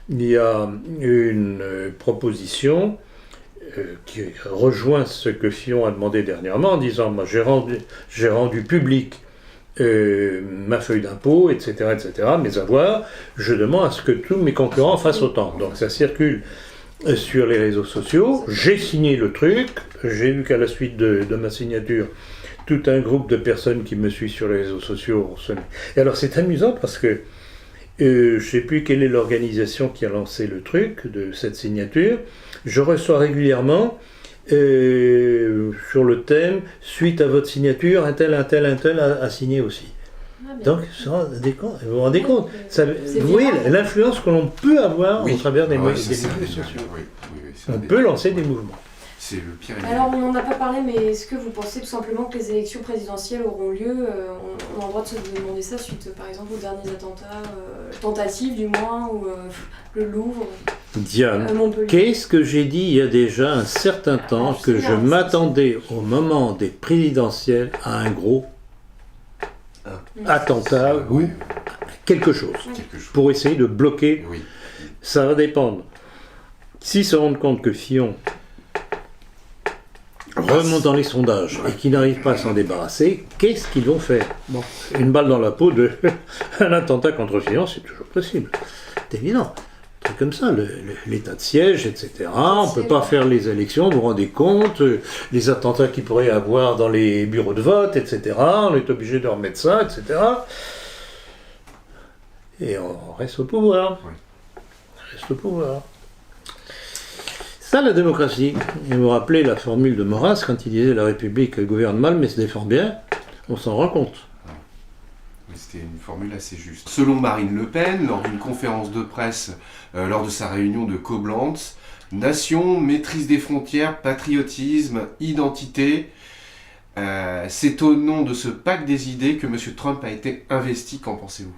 il y a une proposition qui rejoint ce que Fillon a demandé dernièrement en disant moi, j'ai rendu public ma feuille d'impôt, etc., mes avoirs, je demande à ce que tous mes concurrents fassent autant. Donc ça circule sur les réseaux sociaux, j'ai signé le truc, j'ai vu qu'à la suite de ma signature, tout un groupe de personnes qui me suivent sur les réseaux sociaux. Et alors c'est amusant parce que je ne sais plus quelle est l'organisation qui a lancé le truc de cette signature. Je reçois régulièrement sur le thème suite à votre signature, un tel a signé aussi. Donc, vous vous rendez compte vous voyez l'influence que l'on peut avoir au travers des médias sociaux. On peut lancer des mouvements. C'est le pire. Alors, on n'en a pas parlé, mais est-ce que vous pensez tout simplement que les élections présidentielles auront lieu on a le droit de se demander ça suite, par exemple, aux derniers attentats, tentatives du moins, ou le Louvre, Diane, Montpellier. qu'est-ce que j'ai dit il y a déjà un certain temps que je m'attendais au moment des présidentielles à un gros attentat ou quelque chose pour essayer de bloquer. Oui. Ça va dépendre. S'ils se rendent compte que Fillon remonte dans les sondages et qu'ils n'arrivent pas à s'en débarrasser, qu'est-ce qu'ils vont faire? Une balle dans la peau d'un attentat contre Fillon, c'est toujours possible. C'est évident. Un truc comme ça, l'état de siège, etc. On ne peut pas faire les élections, vous vous rendez compte, les attentats qu'il pourrait y avoir dans les bureaux de vote, etc. On est obligé de remettre ça, etc. Et on reste au pouvoir. Oui. On reste au pouvoir. Ça, la démocratie. Et vous vous rappelez la formule de Maurras quand il disait « La République gouverne mal mais se défend bien », on s'en rend compte. C'était une formule assez juste. Selon Marine Le Pen, lors d'une conférence de presse, lors de sa réunion de Koblenz, nation, maîtrise des frontières, patriotisme, identité, c'est au nom de ce pacte des idées que M. Trump a été investi. Qu'en pensez-vous?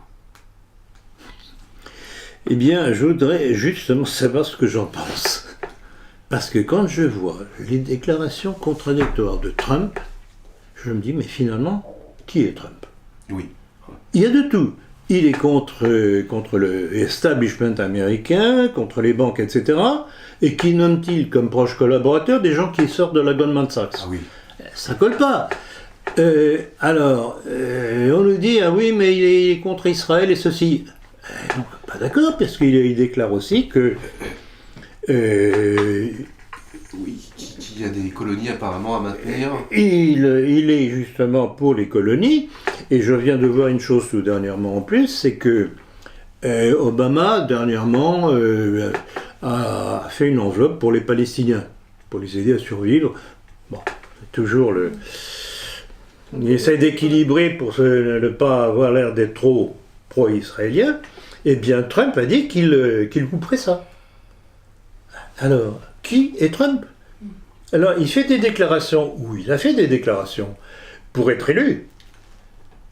Eh bien, je voudrais justement savoir ce que j'en pense. Parce que quand je vois les déclarations contradictoires de Trump, je me dis, mais finalement, qui est Trump? Oui. Il y a de tout. Il est contre le establishment américain, contre les banques, etc. Et qui nomme-t-il comme proches collaborateurs des gens qui sortent de la Goldman Sachs? Ah oui. Ça colle pas. On nous dit, ah oui, mais il est contre Israël et ceci. Donc, pas d'accord, parce qu'il déclare aussi que... Oui, qu'il y a des colonies apparemment à maintenir. Il est justement pour les colonies, et je viens de voir une chose tout dernièrement en plus, c'est que Obama, dernièrement, a fait une enveloppe pour les Palestiniens, pour les aider à survivre. Bon, c'est toujours le... Il essaie d'équilibrer pour ne pas avoir l'air d'être trop pro-israélien. Eh bien, Trump a dit qu'il couperait ça. Alors, qui est Trump? Alors, il fait des déclarations, ou il a fait des déclarations, pour être élu.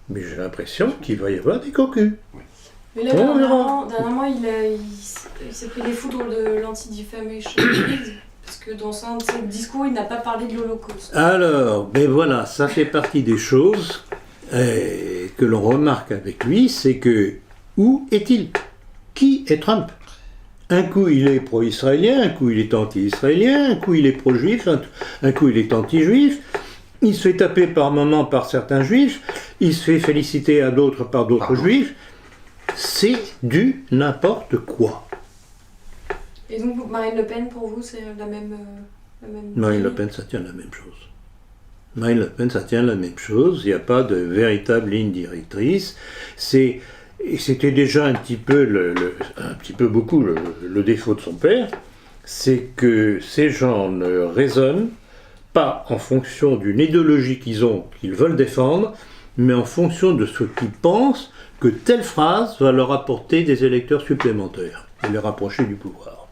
Mais j'ai l'impression qu'il va y avoir des cocus. Mais là, dernièrement il s'est pris des foudres de l'Anti-Defamation League, parce que dans son discours, il n'a pas parlé de l'Holocauste. Alors, ben voilà, ça fait partie des choses que l'on remarque avec lui, c'est que, où est-il? Qui est Trump? Un coup il est pro-israélien, un coup il est anti-israélien, un coup il est pro-juif, un coup il est anti-juif. Il se fait taper par moments par certains juifs, il se fait féliciter à d'autres par d'autres juifs. C'est du n'importe quoi. Et donc Marine Le Pen, pour vous, c'est la même... Marine Le Pen, ça tient la même chose. Marine Le Pen, ça tient la même chose. Il n'y a pas de véritable ligne directrice. Et c'était déjà un petit peu beaucoup le défaut de son père, c'est que ces gens ne raisonnent pas en fonction d'une idéologie qu'ils veulent défendre, mais en fonction de ce qu'ils pensent que telle phrase va leur apporter des électeurs supplémentaires et les rapprocher du pouvoir.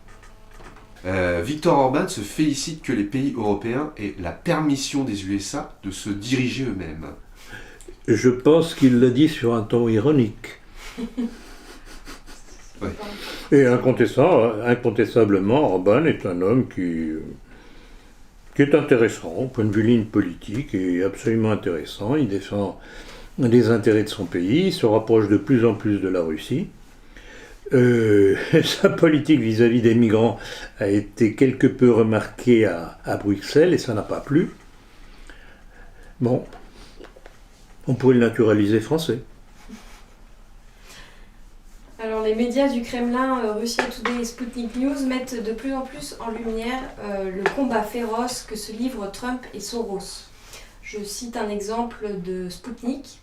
Viktor Orban se félicite que les pays européens aient la permission des USA de se diriger eux-mêmes. Je pense qu'il l'a dit sur un ton ironique. Ouais. Et incontestablement, Orban est un homme qui est intéressant, au point de vue ligne politique, et absolument intéressant. Il défend des intérêts de son pays, se rapproche de plus en plus de la Russie. Sa politique vis-à-vis des migrants a été quelque peu remarquée à Bruxelles et ça n'a pas plu. Bon, on pourrait le naturaliser français. Alors les médias du Kremlin, Russia Today et Sputnik News mettent de plus en plus en lumière le combat féroce que se livrent Trump et Soros. Je cite un exemple de Sputnik.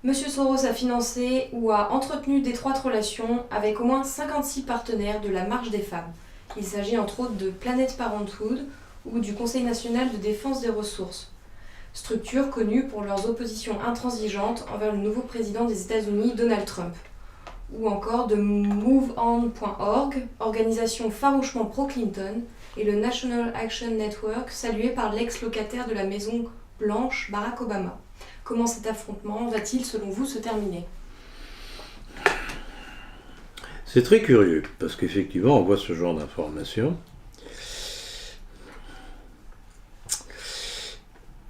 Monsieur Soros a financé ou a entretenu d'étroites relations avec au moins 56 partenaires de la Marche des femmes. Il s'agit entre autres de Planned Parenthood ou du Conseil national de défense des ressources, structures connues pour leurs oppositions intransigeantes envers le nouveau président des États-Unis, Donald Trump. Ou encore de MoveOn.org, organisation farouchement pro-Clinton, et le National Action Network, salué par l'ex-locataire de la Maison Blanche, Barack Obama. Comment cet affrontement va-t-il, selon vous, se terminer ? C'est très curieux, parce qu'effectivement, on voit ce genre d'informations.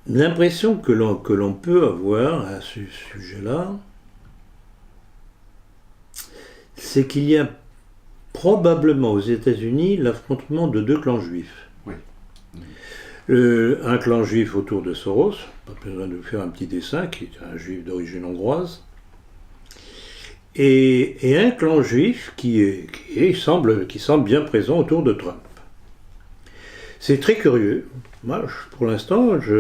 L'impression que l'on peut avoir à ce sujet-là, c'est qu'il y a probablement aux États-Unis l'affrontement de deux clans juifs. Oui. Un clan juif autour de Soros, pas besoin de vous faire un petit dessin, qui est un juif d'origine hongroise, et un clan juif qui semble bien présent autour de Trump. C'est très curieux. Moi, pour l'instant, je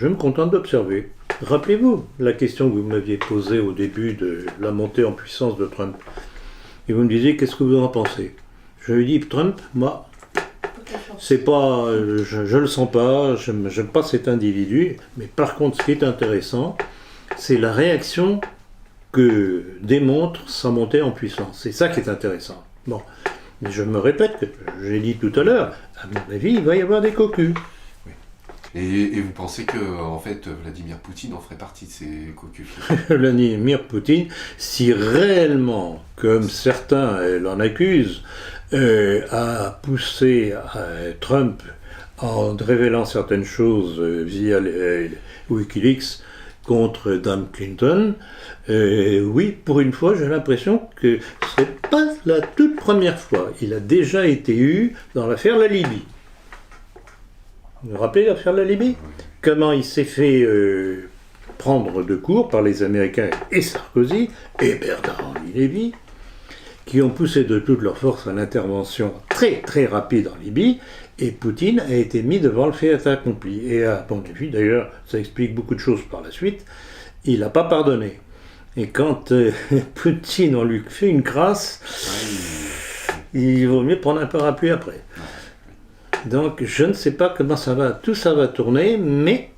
me contente d'observer. Rappelez-vous la question que vous m'aviez posée au début de la montée en puissance de Trump. Et vous me disiez, qu'est-ce que vous en pensez ? Je lui dis, Trump, moi, c'est pas, je le sens pas, j'aime pas cet individu, mais par contre, ce qui est intéressant, c'est la réaction que démontre sa montée en puissance. C'est ça qui est intéressant. Bon, mais je me répète, que j'ai dit tout à l'heure, à mon avis, il va y avoir des cocus. Et vous pensez que, en fait, Vladimir Poutine en ferait partie de ces caucus ? Vladimir Poutine, si réellement, comme certains l'en accusent, a poussé Trump en révélant certaines choses via Wikileaks contre Dame Clinton, oui, pour une fois, j'ai l'impression que ce n'est pas la toute première fois. Il a déjà été eu dans l'affaire La Libye. Vous vous rappelez l'affaire de la Libye ? Comment il s'est fait prendre de court par les Américains et Sarkozy et Bernard-Henri Lévy, qui ont poussé de toute leur force à l'intervention très très rapide en Libye, et Poutine a été mis devant le fait accompli. Et à mon avis, d'ailleurs, ça explique beaucoup de choses par la suite, il n'a pas pardonné. Et quand Poutine, on lui fait une crasse, il vaut mieux prendre un parapluie après. Donc je ne sais pas comment tout ça va tourner, mais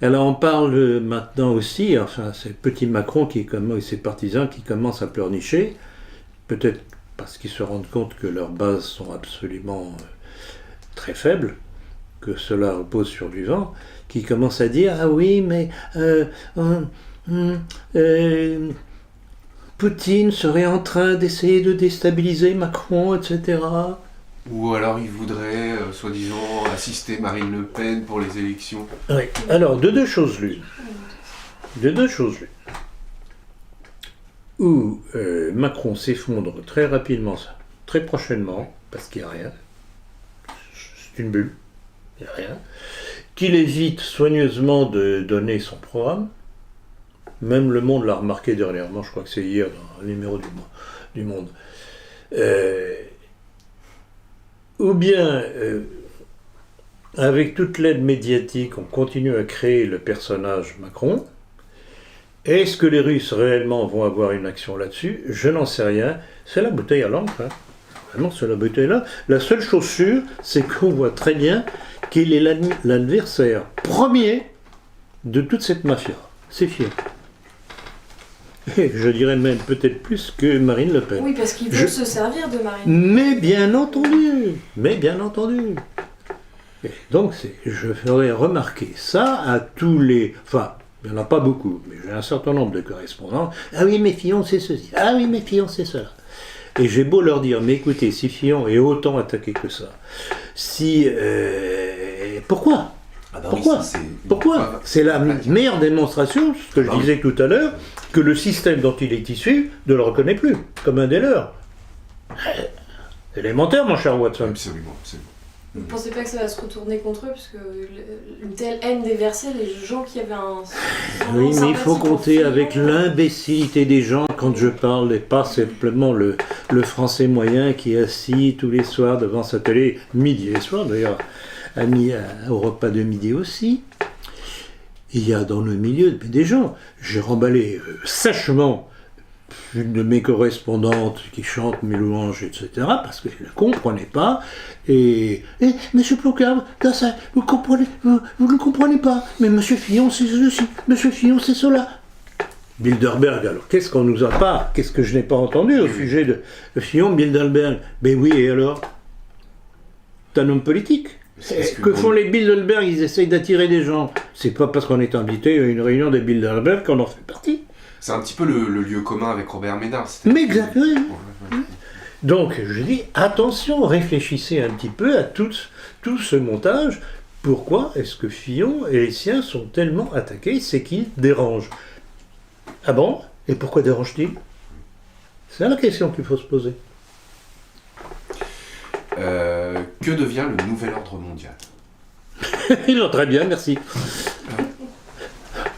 alors on parle maintenant aussi, enfin c'est le petit Macron et ses partisans qui commencent à pleurnicher, peut-être parce qu'ils se rendent compte que leurs bases sont absolument très faibles, que cela repose sur du vent, qui commencent à dire ah oui mais Poutine serait en train d'essayer de déstabiliser Macron, etc. Ou alors il voudrait, soi-disant, assister Marine Le Pen pour les élections. Oui, alors de deux choses l'une. Ou Macron s'effondre très rapidement, très prochainement, parce qu'il n'y a rien. C'est une bulle, il n'y a rien. Qu'il évite soigneusement de donner son programme. Même Le Monde l'a remarqué dernièrement, je crois que c'est hier dans le numéro du Monde. Ou bien, avec toute l'aide médiatique, on continue à créer le personnage Macron. Est-ce que les Russes réellement vont avoir une action là-dessus ? Je n'en sais rien. C'est la bouteille à l'encre. Hein. Vraiment, c'est la bouteille là. La seule chose sûre, c'est qu'on voit très bien qu'il est l'adversaire premier de toute cette mafia. C'est fier. Et je dirais même peut-être plus que Marine Le Pen. Oui, parce qu'ils veulent se servir de Marine. Mais bien entendu. Et donc, je ferai remarquer ça à tous les... Enfin, il n'y en a pas beaucoup, mais j'ai un certain nombre de correspondants. Ah oui, mais Fillon, c'est ceci. Ah oui, mais Fillon, c'est cela. Et j'ai beau leur dire, mais écoutez, si Fillon est autant attaqué que ça, pourquoi ? Ah bah oui, Pourquoi ça, c'est une Pourquoi preuve. C'est la meilleure démonstration, ce que je Ah oui. disais tout à l'heure, que le système dont il est issu ne le reconnaît plus comme un des leurs. C'est élémentaire, mon cher Watson. Absolument, absolument. Vous ne pensez pas que ça va se retourner contre eux, parce que une telle haine déversée, les gens qui avaient un... Oui, mais il faut sympathie pour compter Fillon, avec l'imbécilité des gens quand je parle, et pas simplement le français moyen qui est assis tous les soirs devant sa télé, midi et soir d'ailleurs, au repas de midi aussi. Il y a dans le milieu des gens. J'ai remballé sèchement une de mes correspondantes qui chante mes louanges, etc., parce qu'elle ne comprenait pas. Et Monsieur Ploucard, vous ne comprenez pas. Mais Monsieur Fillon, c'est ceci. Monsieur Fillon, c'est cela. Bilderberg, alors qu'est-ce qu'on nous a pas? Qu'est-ce que je n'ai pas entendu au sujet de Fillon, Bilderberg? Ben oui, et alors? C'est un homme politique. Que font les Bilderberg? Ils essayent d'attirer des gens. C'est pas parce qu'on est invité à une réunion des Bilderberg qu'on en fait partie. C'est un petit peu le lieu commun avec Robert Ménard. Mais exactement. Ouais. Donc, je dis, attention, réfléchissez un petit peu à tout ce montage. Pourquoi est-ce que Fillon et les siens sont tellement attaqués? C'est qu'ils dérangent. Ah bon? Et pourquoi dérange-t-il? C'est la question qu'il faut se poser. Que devient le nouvel ordre mondial? Il va très bien, merci.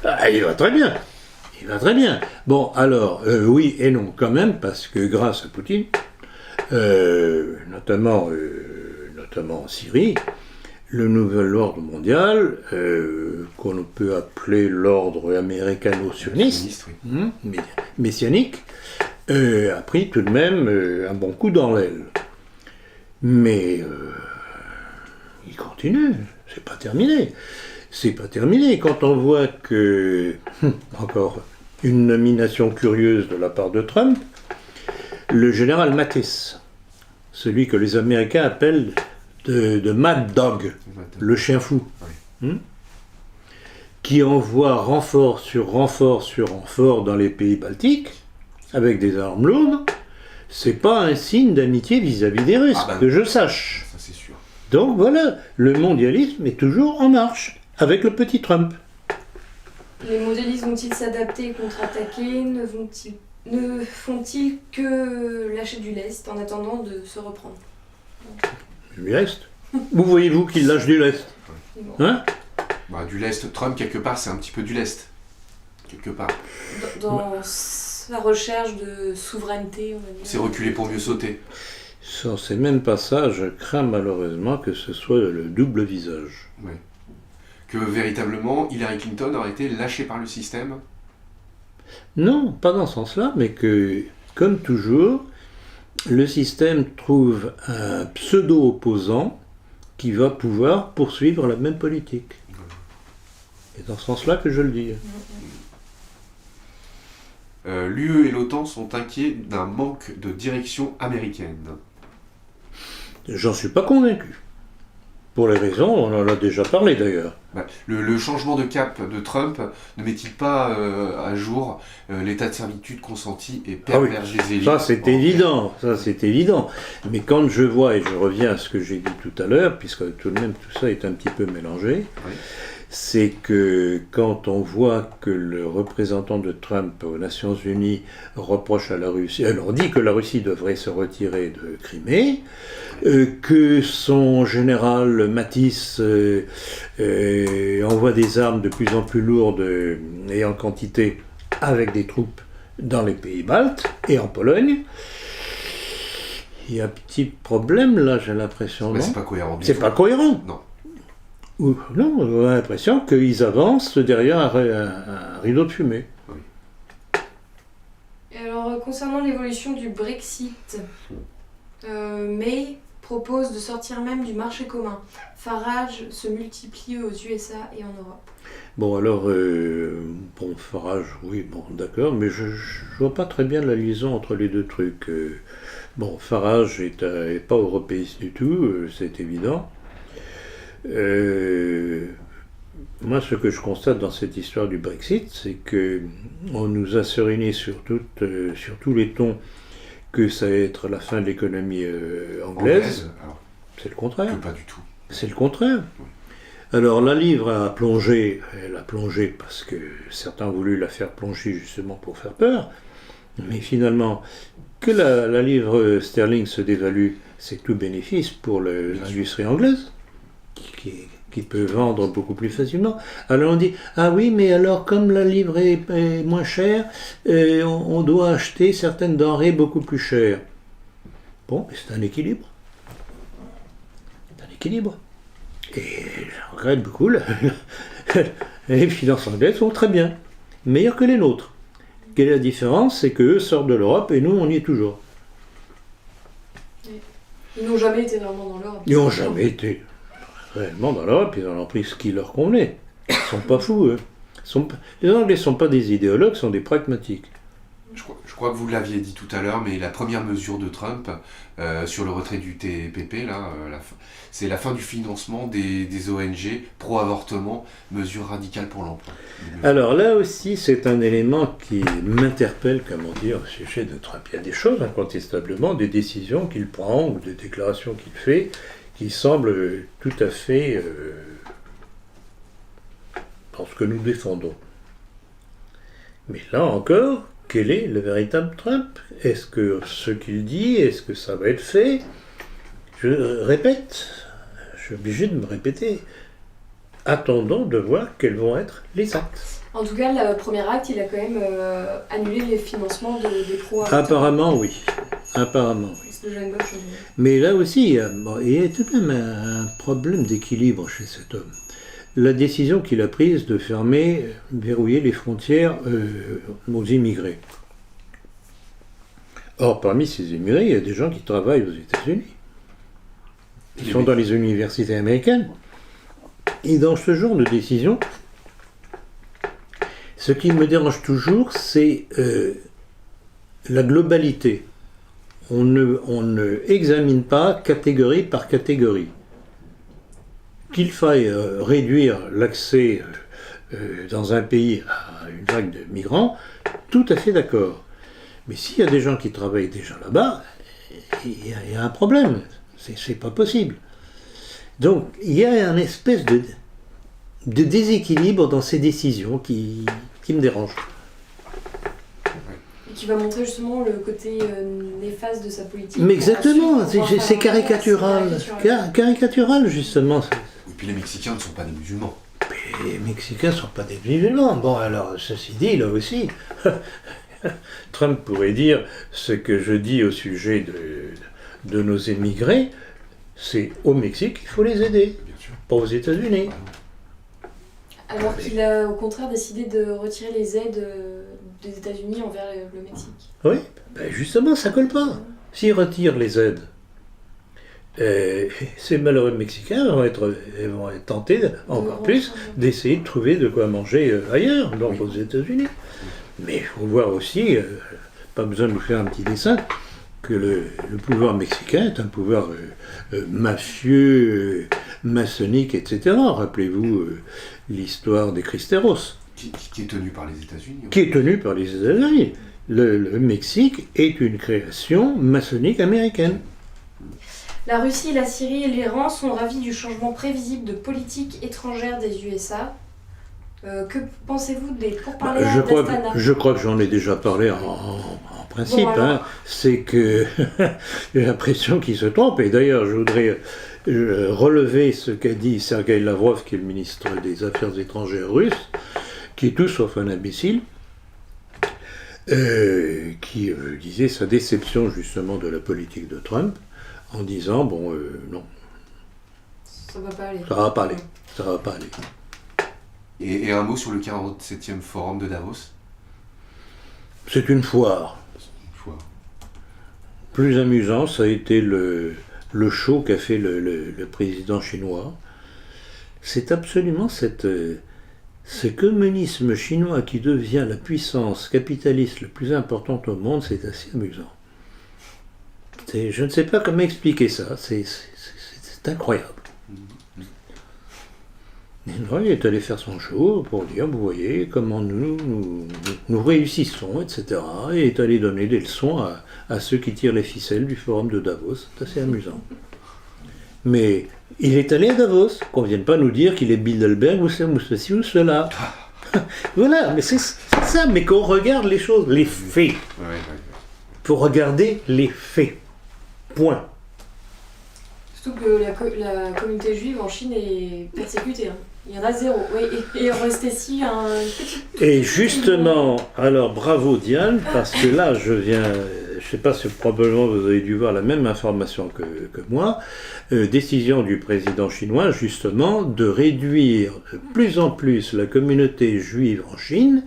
Ah, il va très bien. Il va très bien. Bon, alors, oui et non quand même, parce que grâce à Poutine, notamment en Syrie, le nouvel ordre mondial, qu'on peut appeler l'ordre américano-sioniste, Oui. messianique, a pris tout de même un bon coup dans l'aile. Mais il continue, c'est pas terminé. C'est pas terminé. Quand on voit que, encore une nomination curieuse de la part de Trump, le général Mattis, celui que les Américains appellent de Mad Dog, le chien fou, qui envoie renfort sur renfort sur renfort dans les pays baltiques, avec des armes lourdes, c'est pas un signe d'amitié vis-à-vis des Russes, que je sache. Ça, c'est sûr. Donc voilà, le mondialisme est toujours en marche, avec le petit Trump. Les mondialistes vont-ils s'adapter et contre-attaquer? Ne font-ils que lâcher du lest en attendant de se reprendre? Du lest. Où voyez-vous qu'il lâche du lest? Hein? Bah, du lest, Trump, quelque part, c'est un petit peu du lest. Quelque part. Dans sa recherche de souveraineté, on va dire. C'est reculer pour mieux sauter. Ça, c'est même pas ça, je crains malheureusement que ce soit le double visage. Ouais. Que véritablement, Hillary Clinton aurait été lâchée par le système. Non, pas dans ce sens-là, mais que, comme toujours, le système trouve un pseudo-opposant qui va pouvoir poursuivre la même politique. C'est dans ce sens-là que je le dis. L'UE et l'OTAN sont inquiets d'un manque de direction américaine. J'en suis pas convaincu. Pour les raisons, on en a déjà parlé d'ailleurs. Bah, le changement de cap de Trump ne met-il pas à jour l'état de servitude consenti et pervers des élites? Ça c'est évident, ça c'est évident. Mais quand je vois, et je reviens à ce que j'ai dit tout à l'heure, puisque tout de même tout ça est un petit peu mélangé, Oui. c'est que quand on voit que le représentant de Trump aux Nations Unies reproche à la Russie, alors dit que la Russie devrait se retirer de Crimée, que son général Mattis envoie des armes de plus en plus lourdes et en quantité avec des troupes dans les pays baltes et en Pologne, il y a un petit problème là, j'ai l'impression. Bah, non c'est pas cohérent. du C'est tout. pas cohérent. Non. Non, on a l'impression qu'ils avancent derrière un rideau de fumée. Et alors, concernant l'évolution du Brexit, May propose de sortir même du marché commun. Farage se multiplie aux USA et en Europe. Bon, alors, Farage, oui, bon, d'accord, mais je vois pas très bien la liaison entre les deux trucs. Bon, Farage est pas européiste du tout, c'est évident. Moi, ce que je constate dans cette histoire du Brexit, c'est que on nous a sereiné sur tous les tons que ça va être la fin de l'économie anglaise. Alors, C'est le contraire. que pas du tout. C'est le contraire. Alors la livre a plongé, elle a plongé parce que certains ont voulu la faire plonger justement pour faire peur, mais finalement, que la livre sterling se dévalue, c'est tout bénéfice pour l'industrie anglaise, qui peut vendre beaucoup plus facilement. Alors on dit, ah oui, mais alors comme la livre est moins chère, on doit acheter certaines denrées beaucoup plus chères. Bon, c'est un équilibre. C'est un équilibre. Et je regrette beaucoup, les finances anglaises sont très bien, meilleures que les nôtres. Quelle est la différence? C'est qu'eux sortent de l'Europe et nous, on y est toujours. Ils n'ont jamais été vraiment dans l'Europe. Ils n'ont jamais été réellement dans l'Europe, ils en ont pris ce qui leur convenait. Ils ne sont pas fous, eux. Les Anglais ne sont pas des idéologues, sont des pragmatiques. Je crois que vous l'aviez dit tout à l'heure, mais la première mesure de Trump sur le retrait du TPP, là, c'est la fin du financement des ONG pro-avortement, mesure radicale pour l'emploi. Alors là aussi, c'est un élément qui m'interpelle, comment dire, au sujet de Trump. Il y a des choses, incontestablement, des décisions qu'il prend ou des déclarations qu'il fait, qui semblent tout à fait dans ce que nous défendons. Mais là encore, quel est le véritable Trump? Est-ce que ce qu'il dit, est-ce que ça va être fait? Je répète, je suis obligé de me répéter. Attendons de voir quels vont être les actes. En tout cas, le premier acte, il a quand même annulé les financements des pros. Apparemment, oui. Apparemment, oui. C'est déjà une bonne chose. Mais là aussi, il y a tout de même un problème d'équilibre chez cet homme. La décision qu'il a prise de verrouiller les frontières aux immigrés. Or, parmi ces immigrés, il y a des gens qui travaillent aux États-Unis. Ils sont dans les universités américaines. Et dans ce genre de décision, ce qui me dérange toujours, c'est la globalité. On ne examine pas catégorie par catégorie. Qu'il faille réduire l'accès dans un pays à une vague de migrants, tout à fait d'accord. Mais s'il y a des gens qui travaillent déjà là-bas, il y a un problème. C'est pas possible. Donc, il y a une espèce de déséquilibre dans ces décisions qui me dérange. Et qui va montrer justement le côté néfaste de sa politique. Mais exactement, c'est caricatural. Caricatural, justement. Et puis les Mexicains ne sont pas des musulmans. Les Mexicains ne sont pas des musulmans. Bon, alors, ceci dit, là aussi, Trump pourrait dire ce que je dis au sujet de nos émigrés, c'est au Mexique qu'il faut les aider, Bien sûr. pas aux États-Unis. Alors qu'il a au contraire décidé de retirer les aides des États-Unis envers le Mexique. Oui, ben justement, ça colle pas. S'ils retirent les aides, ces malheureux Mexicains vont être tentés encore plus d'essayer de trouver de quoi manger ailleurs, donc aux États-Unis. Mais il faut voir aussi, pas besoin de nous faire un petit dessin, que le pouvoir mexicain est un pouvoir mafieux, maçonnique, etc. Rappelez-vous l'histoire des Cristeros. Qui est tenu par les États-Unis. Qui est tenu par les États-Unis. Le Mexique est une création maçonnique américaine. La Russie, la Syrie et l'Iran sont ravis du changement prévisible de politique étrangère des USA. Que pensez-vous des pourparlers d'Astana? Je crois que j'en ai déjà parlé en principe. Bon, alors... C'est que j'ai l'impression qu'il se trompe. Et d'ailleurs, je voudrais relever ce qu'a dit Sergueï Lavrov, qui est le ministre des Affaires étrangères russe, qui est tout sauf un imbécile, qui disait sa déception justement de la politique de Trump, en disant, non. Ça va pas aller. Ça va pas aller. Ça va pas aller. Et un mot sur le 47e forum de Davos. C'est une foire. Plus amusant, ça a été le show qu'a fait le président chinois. C'est absolument ce communisme chinois qui devient la puissance capitaliste la plus importante au monde, c'est assez amusant. Je ne sais pas comment expliquer ça, c'est incroyable. Et non, il est allé faire son show pour dire, vous voyez, comment nous réussissons, etc. Et il est allé donner des leçons à ceux qui tirent les ficelles du forum de Davos. C'est assez amusant. Mais Il est allé à Davos, qu'on ne vienne pas nous dire qu'il est Bilderberg ou ceci ou cela. Voilà, mais c'est ça, mais qu'on regarde les choses, les faits. Ouais. Il faut regarder les faits. Point. Surtout que la communauté juive en Chine est persécutée. Hein. Il y en a 0. Oui, et Restessi, un petit... Et justement, alors bravo Diane, parce que là je viens, je ne sais pas si probablement vous avez dû voir la même information que moi, décision du président chinois justement de réduire de plus en plus la communauté juive en Chine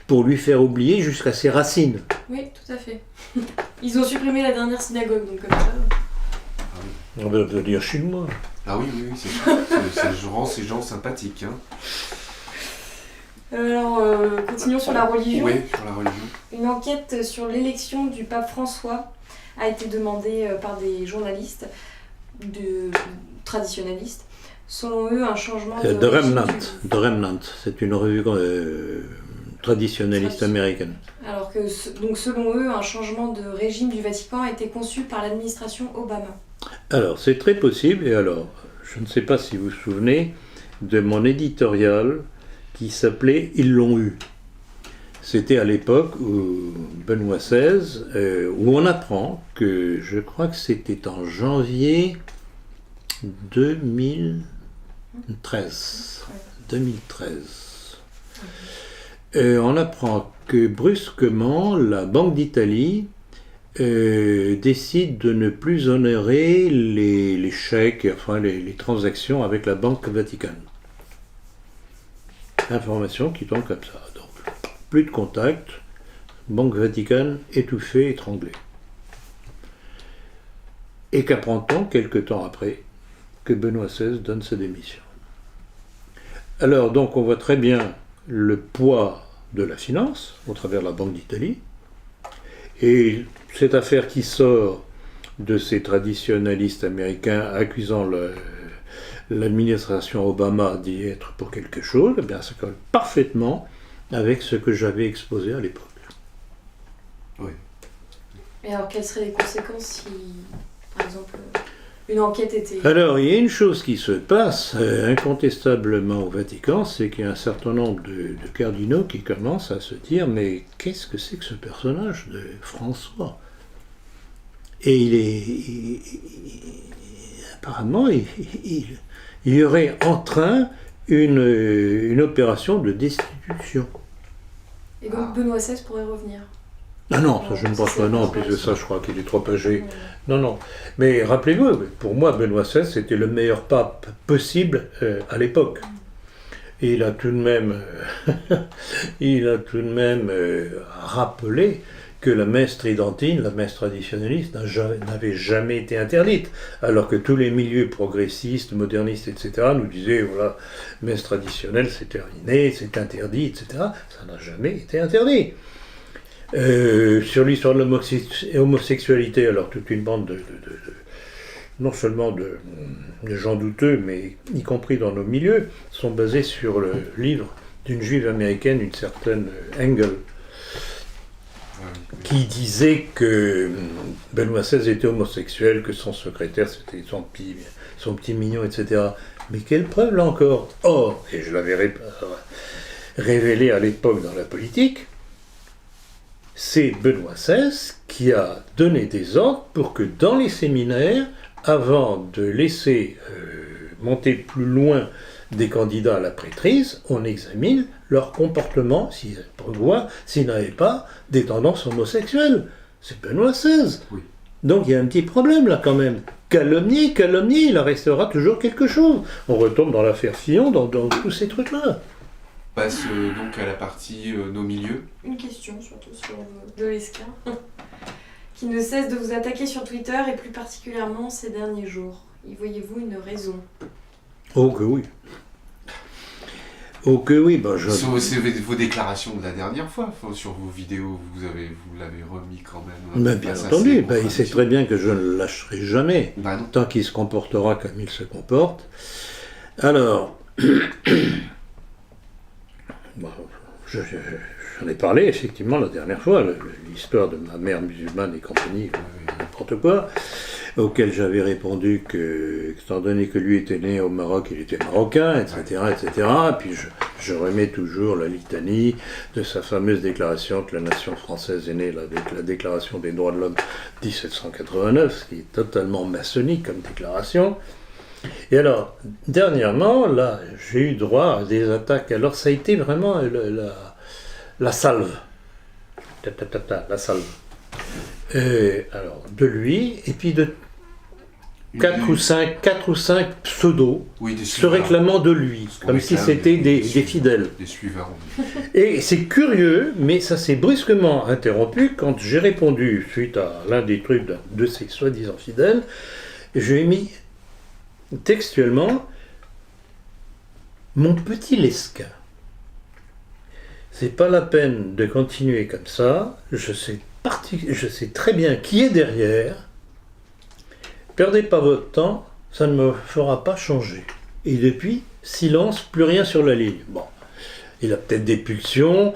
pour lui faire oublier jusqu'à ses racines. Oui, tout à fait. Ils ont supprimé la dernière synagogue, donc comme ça... On va dire chinois. Ah oui, c'est ça. Ça rend ces gens sympathiques. Hein. Alors, continuons sur la religion. Oui, sur la religion. Une enquête sur l'élection du pape François a été demandée par des journalistes traditionnalistes. Selon eux, un changement de... The Remnant, c'est une revue traditionnaliste américaine. Alors que, donc selon eux, un changement de régime du Vatican a été conçu par l'administration Obama. Alors, c'est très possible, et alors, je ne sais pas si vous vous souvenez de mon éditorial qui s'appelait « Ils l'ont eu ». C'était à l'époque où Benoît XVI, où on apprend que, je crois que c'était en janvier 2013. On apprend que brusquement, la Banque d'Italie décide de ne plus honorer les chèques, enfin les transactions avec la Banque Vatican. Information qui tombe comme ça. Donc, plus de contact, Banque Vatican étouffée, étranglée. Et qu'apprend-on quelque temps après que Benoît XVI donne sa démission. Alors donc on voit très bien le poids de la finance au travers de la Banque d'Italie, et cette affaire qui sort de ces traditionnalistes américains accusant l'administration Obama d'y être pour quelque chose, eh bien ça colle parfaitement avec ce que j'avais exposé à l'époque. Oui. Et alors quelles seraient les conséquences si, par exemple, une enquête était... Alors, il y a une chose qui se passe incontestablement au Vatican, c'est qu'il y a un certain nombre de cardinaux qui commencent à se dire « Mais qu'est-ce que c'est que ce personnage de François ?» Et apparemment, il y aurait en train une opération de destitution. Et donc Benoît XVI pourrait revenir. Ah non, ça je ne pense pas, non, puisque ça je crois qu'il est trop âgé. Non, non. Mais rappelez-vous, pour moi, Benoît XVI, c'était le meilleur pape possible à l'époque. Et il a tout de même, rappelé que la messe tridentine, la messe traditionnaliste, n'avait jamais été interdite, alors que tous les milieux progressistes, modernistes, etc., nous disaient, voilà, messe traditionnelle, c'est terminé, c'est interdit, etc. Ça n'a jamais été interdit. Sur l'histoire de l'homosexualité, alors toute une bande non seulement de gens douteux, mais y compris dans nos milieux, sont basés sur le livre d'une juive américaine, une certaine Engel, qui disait que Benoît XVI était homosexuel, que son secrétaire c'était son petit mignon, etc. Mais quelle preuve là encore? Or, et je l'avais révélé à l'époque dans la politique, c'est Benoît XVI qui a donné des ordres pour que dans les séminaires, avant de laisser monter plus loin des candidats à la prêtrise, on examine leur comportement, pour voir s'ils n'avaient pas des tendances homosexuelles. C'est Benoît XVI. Oui. Donc il y a un petit problème là quand même. Calomnier, il en restera toujours quelque chose. On retombe dans l'affaire Fillon, dans tous ces trucs-là. Passe donc à la partie nos milieux. Une question surtout sur Delesclin, qui ne cesse de vous attaquer sur Twitter et plus particulièrement ces derniers jours. Y voyez-vous une raison? Oh que oui. Oh que oui. Ben C'est vos déclarations de la dernière fois, sur vos vidéos, vous l'avez remis quand même. Ben, bien entendu, il sait très bien que je ne le lâcherai jamais, tant qu'il se comportera comme il se comporte. Alors... Bon, je J'en ai parlé effectivement la dernière fois, l'histoire de ma mère musulmane et compagnie, n'importe quoi, auquel j'avais répondu que, étant donné que lui était né au Maroc, il était marocain, etc., etc. Puis je remets toujours la litanie de sa fameuse déclaration que la nation française est née avec la Déclaration des droits de l'homme 1789, ce qui est totalement maçonnique comme déclaration. Et alors, dernièrement, là, j'ai eu droit à des attaques. Alors, ça a été vraiment la salve. La salve. Alors, de lui, et puis de 4 ou 5 pseudos se réclamant de lui, comme si c'était des fidèles. Des suiveurs. Et c'est curieux, mais ça s'est brusquement interrompu quand j'ai répondu, suite à l'un des trucs de ces soi-disant fidèles, j'ai mis textuellement mon petit Lesquin. C'est pas la peine de continuer comme ça, je sais très bien qui est derrière. Perdez pas votre temps, ça ne me fera pas changer. Et depuis, silence, plus rien sur la ligne. Bon, il a peut-être des pulsions,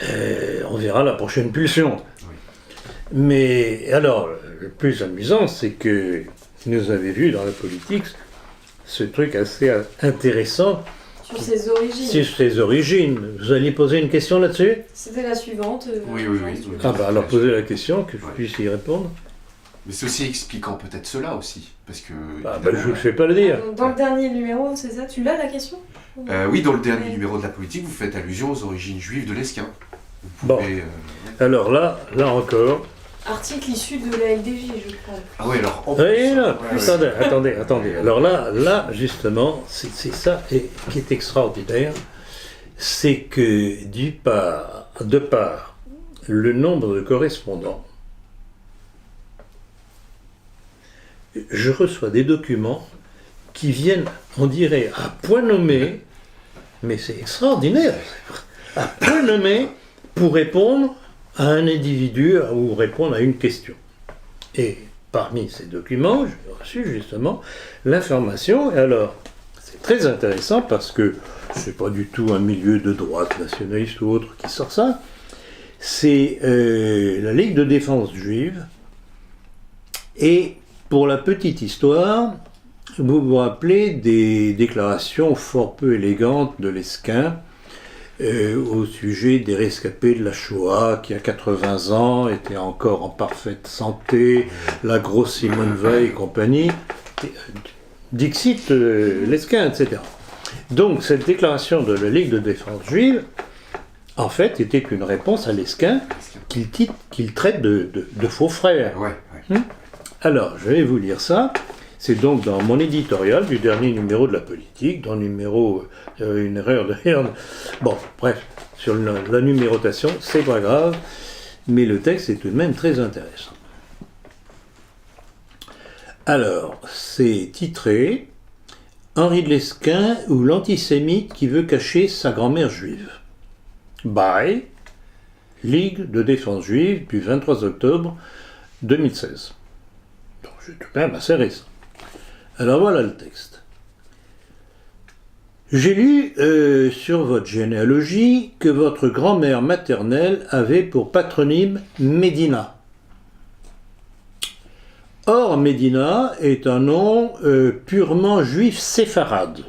on verra la prochaine pulsion. Oui. Mais alors, le plus amusant, c'est que nous avez vu dans la politique ce truc assez intéressant. Sur ses origines. Sur ses origines. Vous alliez poser une question là-dessus ? C'était la suivante. Oui. Ah bah alors posez la question, que je puisse y répondre. Mais c'est aussi expliquant peut-être cela aussi, parce que... Je ne fais pas le dire. Dans le dernier numéro, c'est ça? Tu l'as la question? Oui, dans le dernier numéro de la politique, vous faites allusion aux origines juives de Lesquin. Bon, alors là encore... Article issu de la LDJ, je crois. Ah oui, alors... Attendez. Alors là, justement, c'est ça qui est extraordinaire, c'est que de par le nombre de correspondants, je reçois des documents qui viennent, on dirait, à point nommé, mais c'est extraordinaire, à point nommé pour répondre à un individu ou répondre à une question. Et parmi ces documents, j'ai reçu justement l'information, et alors, c'est très intéressant parce que c'est pas du tout un milieu de droite nationaliste ou autre qui sort ça, c'est la Ligue de défense juive, et pour la petite histoire, vous vous rappelez des déclarations fort peu élégantes de Lesquin au sujet des rescapés de la Shoah qui, à 80 ans, étaient encore en parfaite santé, la grosse Simone Veil et compagnie, Dixit Lesquin, etc. Donc, cette déclaration de la Ligue de défense juive, en fait, était une réponse à Lesquin qu'il traite de faux frère. Alors, je vais vous lire ça. C'est donc dans mon éditorial du dernier numéro de la politique, dans le numéro, une erreur de merde. Bon, bref, sur la numérotation, c'est pas grave, mais le texte est tout de même très intéressant. Alors, c'est titré « Henri de Lesquin ou l'antisémite qui veut cacher sa grand-mère juive » by Ligue de défense juive du 23 octobre 2016. Donc, c'est tout de même assez récent. Alors voilà le texte. J'ai lu sur votre généalogie que votre grand-mère maternelle avait pour patronyme Médina. Or, Médina est un nom purement juif séfarade.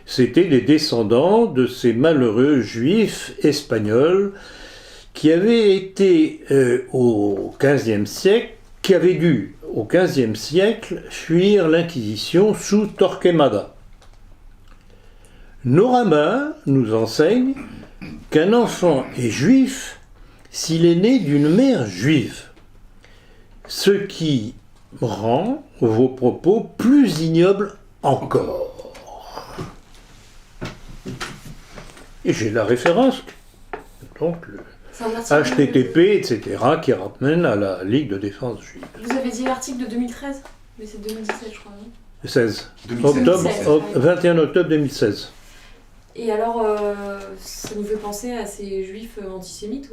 C'était des descendants de ces malheureux juifs espagnols qui avaient été au XVe siècle, qui avaient dû au XVe siècle fuir l'Inquisition sous Torquemada. Nos rabbins nous enseignent qu'un enfant est juif s'il est né d'une mère juive, ce qui rend vos propos plus ignobles encore. Et j'ai la référence, donc le HTTP, etc., qui ramène à la Ligue de défense juive. Vous avez dit l'article de 2013, mais c'est 2017, je crois. Non 16. 2016. 21 octobre 2016. Et alors, ça nous fait penser à ces juifs antisémites,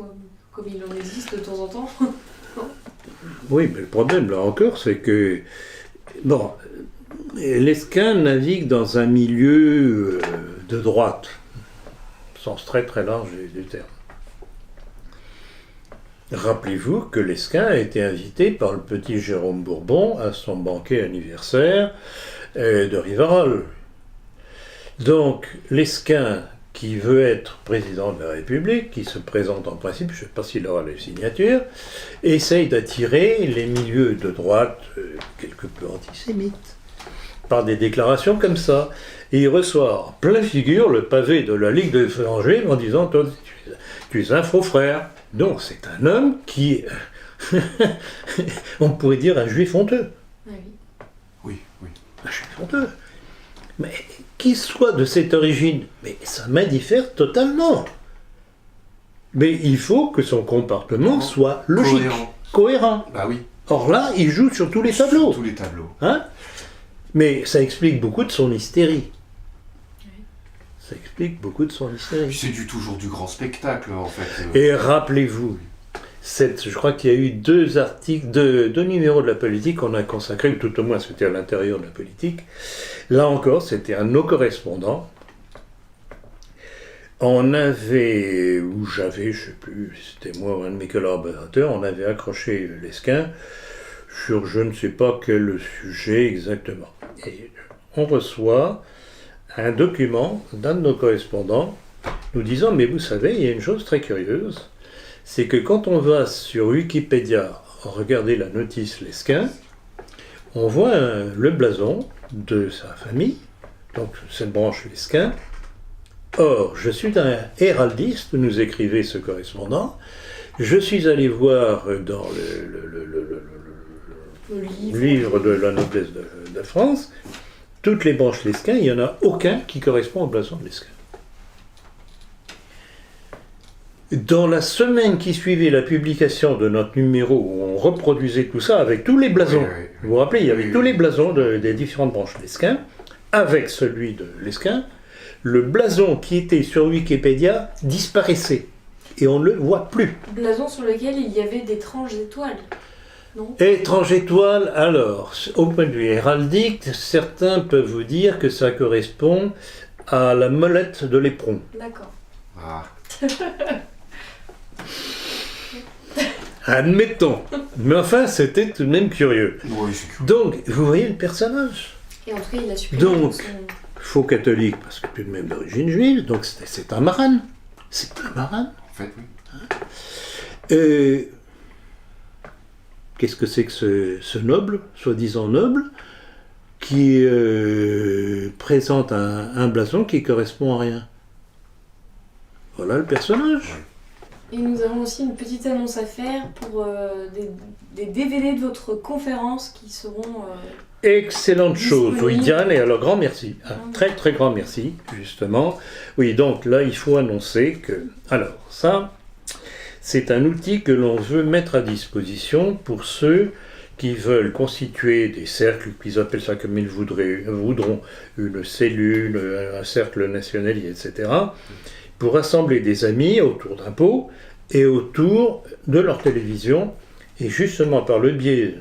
comme il en existe de temps en temps. Oui, mais le problème, là encore, c'est que, bon, Lesquin navigue dans un milieu de droite. sens très très large du terme. Rappelez-vous que Lesquin a été invité par le petit Jérôme Bourbon à son banquet anniversaire de Rivarol. Donc, Lesquin, qui veut être président de la République, qui se présente en principe, je ne sais pas s'il aura les signatures, essaye d'attirer les milieux de droite, quelque peu antisémites, par des déclarations comme ça. Et il reçoit en plein figure le pavé de la Ligue des Frères Juifs en disant « Toi, tu es un faux frère ». Donc, c'est un homme qui, on pourrait dire, un juif honteux. Ah oui. Oui, oui. Un juif honteux. Mais qu'il soit de cette origine, mais ça m'indiffère totalement. Mais il faut que son comportement soit logique, cohérent. Bah oui. Or là, il joue sur tous les tableaux. Sur tous les tableaux. Hein? Mais ça explique beaucoup de son hystérie. Ça explique beaucoup de son hystérie. Puis c'est toujours du grand spectacle, en fait. Et rappelez-vous, je crois qu'il y a eu 2 articles, 2 numéros de la politique qu'on a consacrés, ou tout au moins c'était à l'intérieur de la politique. Là encore, c'était un de nos correspondants. On avait, ou j'avais, je ne sais plus, c'était moi ou un de mes collaborateurs, on avait accroché Lesquin sur je ne sais pas quel sujet exactement. Et on reçoit un document d'un de nos correspondants nous disant « Mais vous savez, il y a une chose très curieuse, c'est que quand on va sur Wikipédia regarder la notice Lesquin, on voit le blason de sa famille, donc cette branche Lesquin. Or, je suis un héraldiste, nous écrivait ce correspondant, je suis allé voir dans le livre de la noblesse de France, toutes les branches Lesquin, il n'y en a aucun qui correspond au blason de Lesquin. Dans la semaine qui suivait la publication de notre numéro, où on reproduisait tout ça avec tous les blasons, vous vous rappelez, il y avait tous les blasons des différentes branches Lesquin, avec celui de Lesquin, le blason qui était sur Wikipédia disparaissait, et on ne le voit plus. Blason sur lequel il y avait d'étranges étoiles. Non. Étrange étoile, alors, au point de vue héraldique, certains peuvent vous dire que ça correspond à la molette de l'éperon. D'accord. Ah. Admettons. Mais enfin, c'était tout de même curieux. Oui, c'est curieux. Donc, vous voyez le personnage. Et en tout cas, il a supprimé Donc, son... faux catholique, parce que tout de même d'origine juive, donc c'est un maran. C'est un maran. En fait, oui. Qu'est-ce que c'est que ce noble, soi-disant noble, qui présente un blason qui correspond à rien? Voilà le personnage. Et nous avons aussi une petite annonce à faire pour des DVD de votre conférence qui seront... Excellente chose, oui disponible. Diane, et alors grand merci. Un très très grand merci, justement. Oui, donc là, il faut annoncer que... Alors, ça... C'est un outil que l'on veut mettre à disposition pour ceux qui veulent constituer des cercles, qu'ils appellent ça comme ils voudront, une cellule, un cercle national, etc., pour rassembler des amis autour d'un pot et autour de leur télévision. Et justement, par le biais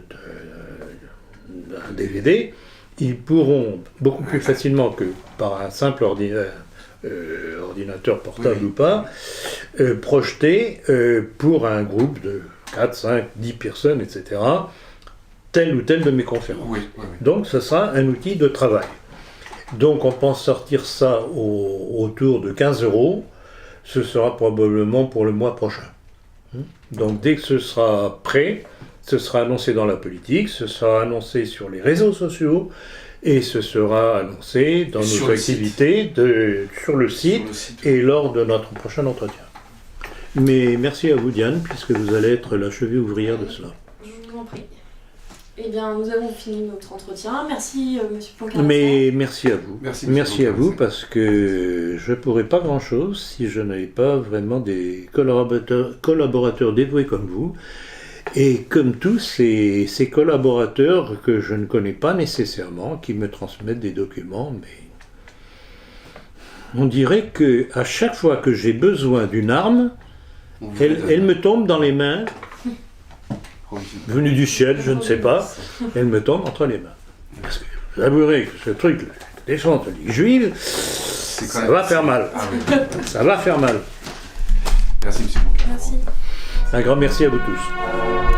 d'un DVD, ils pourront beaucoup plus facilement que par un simple ordinateur portable ou pas, projeter pour un groupe de 4, 5, 10 personnes, etc., telle ou telle de mes conférences. Oui, oui, oui. Donc, ce sera un outil de travail. Donc, on pense sortir ça autour de 15 €. Ce sera probablement pour le mois prochain. Donc, dès que ce sera prêt, ce sera annoncé dans la politique, ce sera annoncé sur les réseaux sociaux, et ce sera annoncé dans nos activités sur le site et lors de notre prochain entretien. Mais merci à vous Diane, puisque vous allez être la cheville ouvrière de cela. Je vous en prie. Eh bien, nous avons fini notre entretien. Merci, Monsieur Poincaré. Mais merci à vous. Merci à vous, parce que je ne pourrais pas grand-chose si je n'avais pas vraiment des collaborateurs dévoués comme vous. Et comme tous ces collaborateurs que je ne connais pas nécessairement, qui me transmettent des documents, mais on dirait qu'à chaque fois que j'ai besoin d'une arme, elle me tombe dans les mains, venue du ciel, je ne sais pas, elle me tombe entre les mains. Parce que vous avouerez que ce truc, la défense de la Ligue juive, c'est quand Ça même- va faire mal. Ah oui. Ça va faire mal. Merci, monsieur Bouquet. Merci. Un grand merci à vous tous.